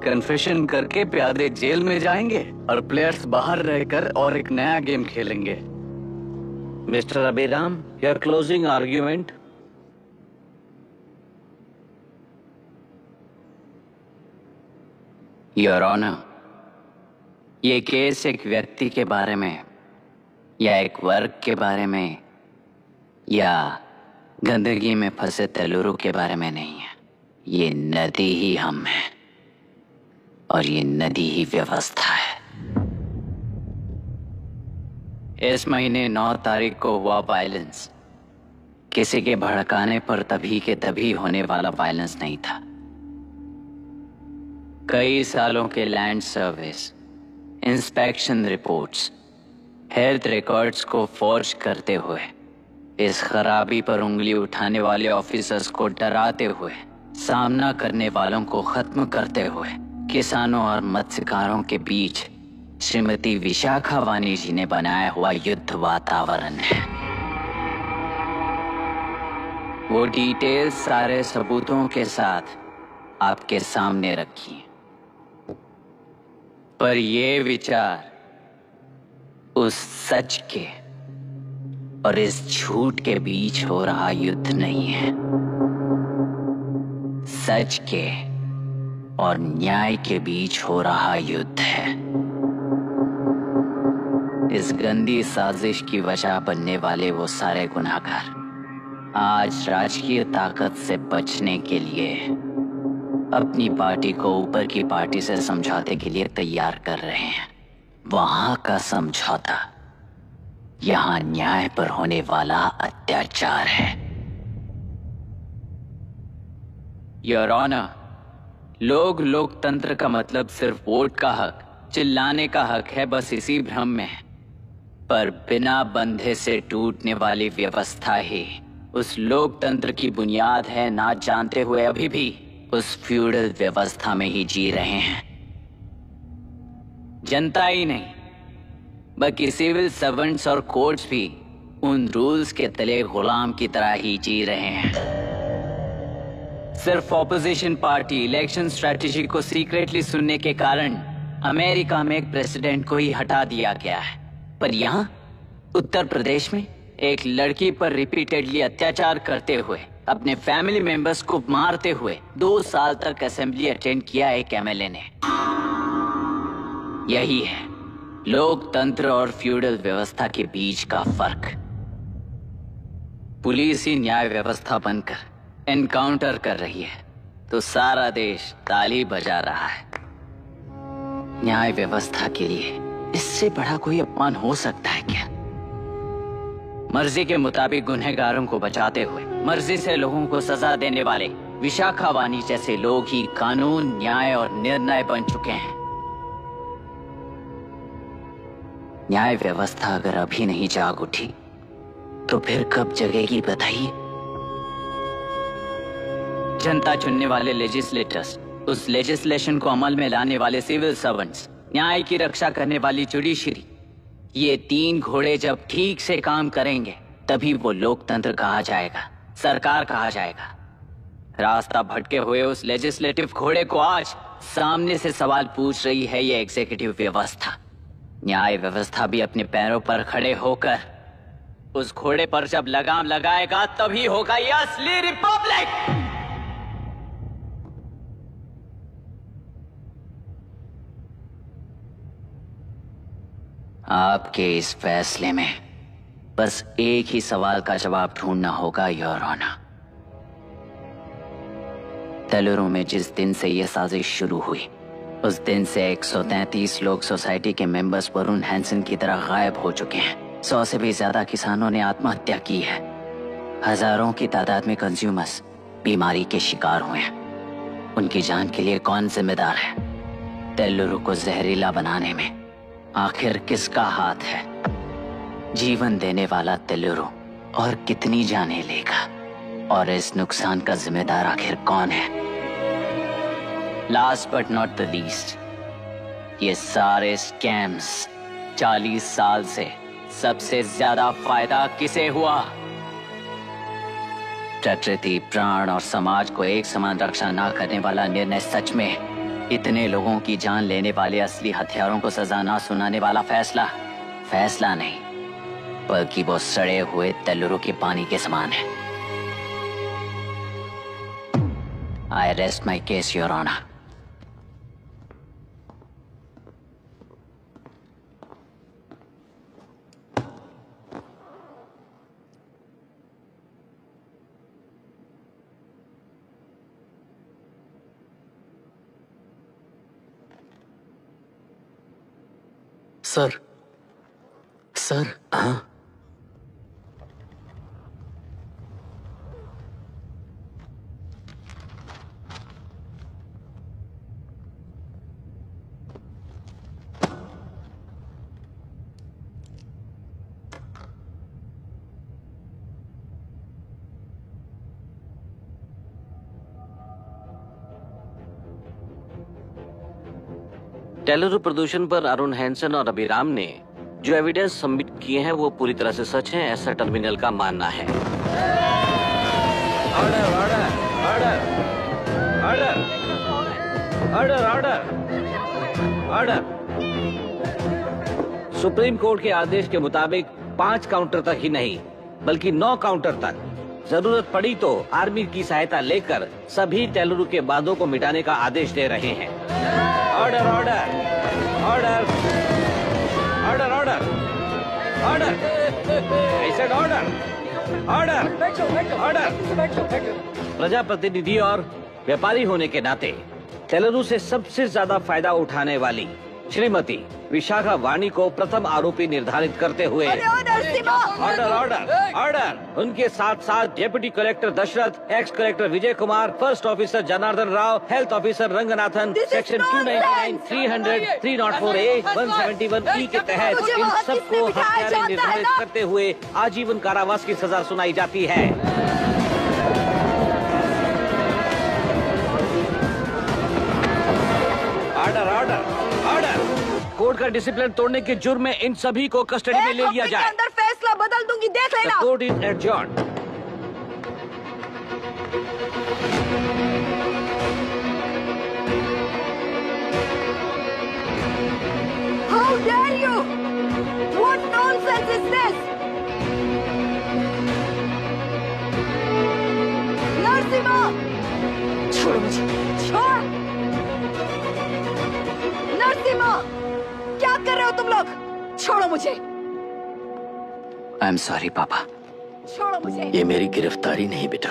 S13: कन्फेशन करके प्यादे जेल में जाएंगे और प्लेयर्स बाहर रहकर और एक नया गेम खेलेंगे।
S2: Mister Abhiram, your closing argument.
S7: Your honour, ये केस एक व्यक्ति के बारे में या एक वर्ग के बारे में या गंदगी में फंसे तेलुरु के बारे में नहीं है। ये नदी ही हम है और ये नदी ही व्यवस्था है। इस महीने 9 तारीख को हुआ वायलेंस किसी के भड़काने पर तभी के तभी होने वाला वायलेंस नहीं था। कई सालों के land service, inspection reports, health records को फोर्ज करते हुए, इस खराबी पर उंगली उठाने वाले ऑफिसर्स को डराते हुए, सामना करने वालों को खत्म करते हुए किसानों और मत्स्यकारों के बीच श्रीमती विशाखा वानी जी ने बनाया हुआ युद्ध वातावरण है। वो डिटेल्स सारे सबूतों के साथ आपके सामने रखी हैं। पर ये विचार उस सच के और इस झूठ के बीच हो रहा युद्ध नहीं है, सच के और न्याय के बीच हो रहा युद्ध है। इस गंदी साजिश की वजह बनने वाले वो सारे गुनाहगार आज राजकीय ताकत से बचने के लिए अपनी पार्टी को ऊपर की पार्टी से समझौते के लिए तैयार कर रहे हैं। वहां का समझौता यहां न्याय पर होने वाला अत्याचार है। योर ऑनर, लोकतंत्र का मतलब सिर्फ वोट का हक, चिल्लाने का हक है, बस इसी भ्रम में है। पर बिना बंधे से टूटने वाली व्यवस्था ही उस लोकतंत्र की बुनियाद है, ना जानते हुए अभी भी उस फ्यूडल व्यवस्था में ही जी रहे हैं। जनता ही नहीं बल्कि सिविल सर्वेंट्स और कोर्ट्स भी उन रूल्स के तले गुलाम की तरह ही जी रहे हैं। सिर्फ ऑपोजिशन पार्टी इलेक्शन स्ट्रेटेजी को सीक्रेटली सुनने के कारण अमेरिका में एक प्रेसिडेंट को ही हटा दिया गया है, पर यहां उत्तर प्रदेश में एक लड़की पर रिपीटेडली अत्याचार करते हुए, अपने फैमिली मेंबर्स को मारते हुए 2 साल तक असेंबली अटेंड किया एक एमएलए ने। यही है लोकतंत्र और फ्यूडल व्यवस्था के बीच का फर्क। पुलिस ही न्याय व्यवस्था बनकर एनकाउंटर कर रही है तो सारा देश ताली बजा रहा है। न्याय व्यवस्था के लिए इससे बड़ा कोई अपमान हो सकता है क्या? मर्जी के मुताबिक गुनहगारों को बचाते हुए मर्जी से लोगों को सजा देने वाले विशाखा वानी जैसे लोग ही कानून, न्याय और निर्णय बन चुके हैं। न्याय व्यवस्था अगर अभी नहीं जाग उठी तो फिर कब जगेगी बताइए? जनता चुनने वाले लेजिस्लेटर्स, उस लेजिस्लेशन को अमल में लाने वाले सिविल सर्वेंट्स, न्याय की रक्षा करने वाली जुडिशरी, ये 3 घोड़े जब ठीक से काम करेंगे तभी वो लोकतंत्र कहा जाएगा, सरकार कहा जाएगा। रास्ता भटके हुए उस लेजिस्लेटिव घोड़े को आज सामने से सवाल पूछ रही है ये एग्जीक्यूटिव व्यवस्था। न्याय व्यवस्था भी अपने पैरों पर खड़े होकर उस घोड़े पर जब लगाम लगाएगा तभी होगा ये असली रिपब्लिक। आपके इस फैसले में बस एक ही सवाल का जवाब ढूंढना होगा योर ऑनर। तेलुरु में जिस दिन से यह साजिश शुरू हुई उस दिन से 133 लोग सोसाइटी के मेंबर्स वरुण हैंसन की तरह गायब हो चुके हैं। 100 से भी ज्यादा किसानों ने आत्महत्या की है। हजारों की तादाद में कंज्यूमर्स बीमारी के शिकार हुए हैं। उनकी जान के लिए कौन जिम्मेदार है? तेलुरु को जहरीला बनाने में आखिर किसका हाथ है? जीवन देने वाला तेलुरु और कितनी जानें लेगा? और इस नुकसान का जिम्मेदार आखिर कौन है? Last but not the least, ये सारे स्कैम्स 40 साल से सबसे ज्यादा फायदा किसे हुआ? प्रकृति, प्राण और समाज को एक समान रक्षा ना करने वाला निर्णय, सच में इतने लोगों की जान लेने वाले असली हथियारों को सजा ना सुनाने वाला फैसला नहीं बल्कि वो सड़े हुए तेलुरु के पानी के समान है। I rest my case your honour.
S13: Sir sir.
S2: हाँ टेलुरु प्रदूषण पर अरुण हैंसन और अभिराम ने जो एविडेंस सबमिट किए हैं वो पूरी तरह से सच हैं, ऐसा टर्मिनल का मानना है। Order order order order order order. Supreme court के आदेश के मुताबिक 5 काउंटर तक ही नहीं बल्कि 9 काउंटर तक जरूरत पड़ी तो आर्मी की सहायता लेकर सभी टेलुरु के बांधों को मिटाने का आदेश दे रहे हैं। Order order order order order order ऐसे ऑर्डर ऑर्डर ऑर्डर। प्रजाप्रतिनिधि और व्यापारी होने के नाते टेलुरु से सबसे ज्यादा फायदा उठाने वाली श्रीमती विशाखा वाणी को प्रथम आरोपी निर्धारित करते हुए ऑर्डर ऑर्डर ऑर्डर। उनके साथ साथ deputy collector Dashrath, ex collector Vijay Kumar, first officer Janardhan Rao, health officer Ranganathan, section 299, 300, 304A, 171E के तहत इन सबको हत्यारे निर्धारित करते हुए आजीवन कारावास की सजा सुनाई जाती है। Order order order. कोर्ट का डिसिप्लिन तोड़ने के जुर्म में इन सभी को कस्टडी में ले लिया जाए।
S5: अंदर फैसला बदल दूंगी, देख लेना।
S2: The court is adjourned.
S5: How dare you? What nonsense is this? Narasimha, छोड़ो मुझे, छोड़। नरसिम्हा, क्या कर रहे हो तुम लोग? छोड़ो मुझे।
S7: आई एम सॉरी पापा।
S5: छोड़ो मुझे।
S6: ये मेरी गिरफ्तारी नहीं बेटा,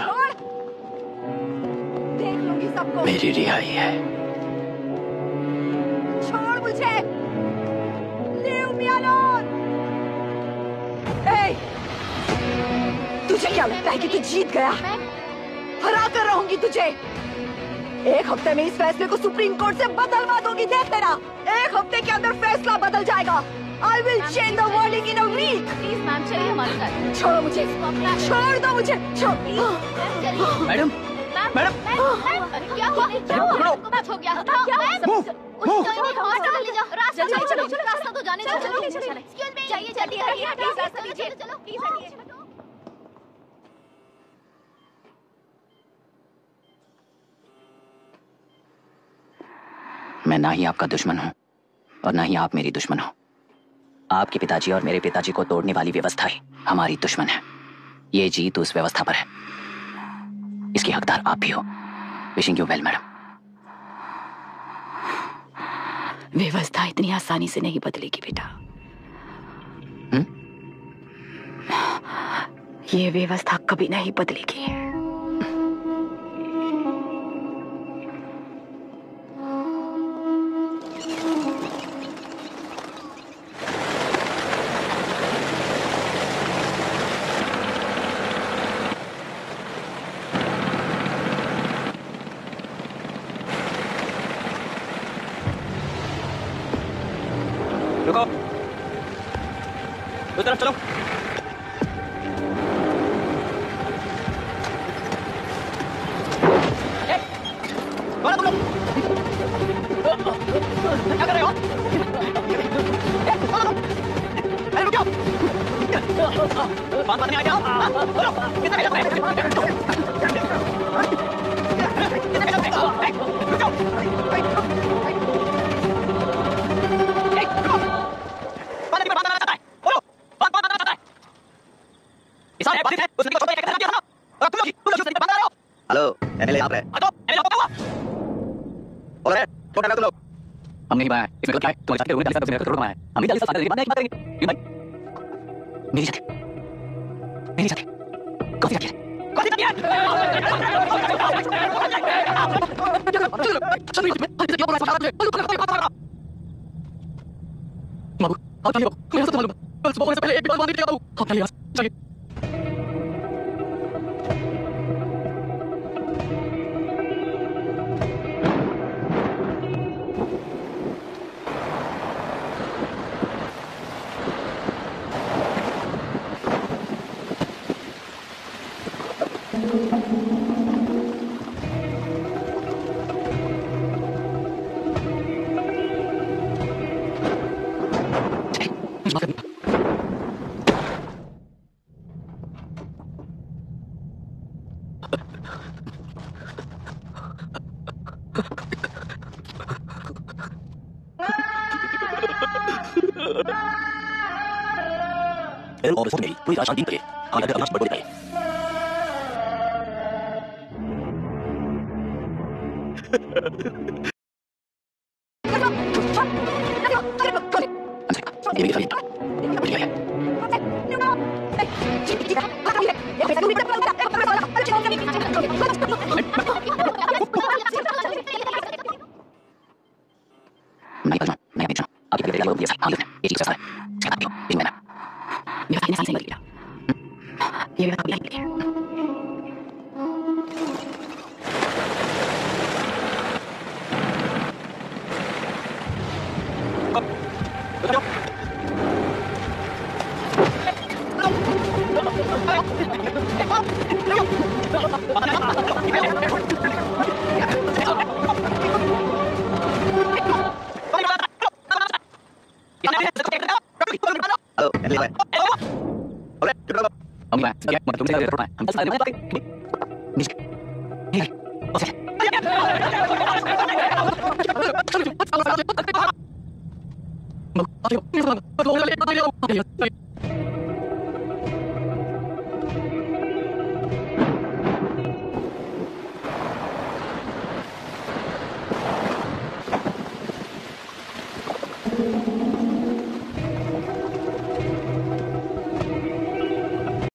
S5: देख लूंगी सबको।
S6: मेरी रिहाई है।
S5: छोड़ मुझे। Leave me alone. Hey, तुझे क्या लगता है कि तू जीत गया? हरा कर रहूंगी तुझे। एक हफ्ते में इस फैसले को सुप्रीम कोर्ट से बदलवा दूंगी, देख लेना। एक हफ्ते के अंदर फैसला बदल जाएगा। I will change the verdict in a week.
S10: Please ma'am चलिए हमारे साथ।
S5: छोड़ो मुझे, छोड़ दो मुझे।
S10: मैडम मैडम क्या हुआ? कुछ हो गया? चलो रास्ता तो जाने दो। चलो जाइए जाइए रास्ता दीजिए। चलो प्लीज हटिए।
S7: मैं ना ही आपका दुश्मन हूं और ना ही आप मेरी दुश्मन हो। आपके पिताजी और मेरे पिताजी को तोड़ने वाली व्यवस्था ही हमारी दुश्मन है। ये जीत उस व्यवस्था पर है, इसकी हकदार आप भी हो। Wishing you well madam.
S5: व्यवस्था इतनी आसानी से नहीं बदलेगी बेटा। ये व्यवस्था कभी नहीं बदलेगी।
S3: रुको, उस तरफ चलो। कौन है तुम लोग? क्या कर रहे हो? कौन हो तुम? अरे रुको! बात नहीं आ गया? बोलो, कितने भेजा तुम्हें? कितने भेजा तुम्हें? रुको!
S14: हेलो, एमएलए यहाँ पे। बोल रहे, छोटा तुम लोग।
S7: हम नहीं बनाया, इसमें क्या है? तुम्हारे साथ के लोगों ने 40 साल करोड़ बनाया। हम भी 40 साल की बात करेंगे। ये भाई, मेरी साथी, कौन सी साथी है?
S3: आप जाइए बाबू, मेरा तो मालूम है, कल सुबह होने से पहले एक भी बात मान लीजिएगा बाबू, आप जाइए यहाँ से, जाइए।
S2: और मेरी पूरी रात शांति करे, हमारे घर अपना बड़े दिखाए।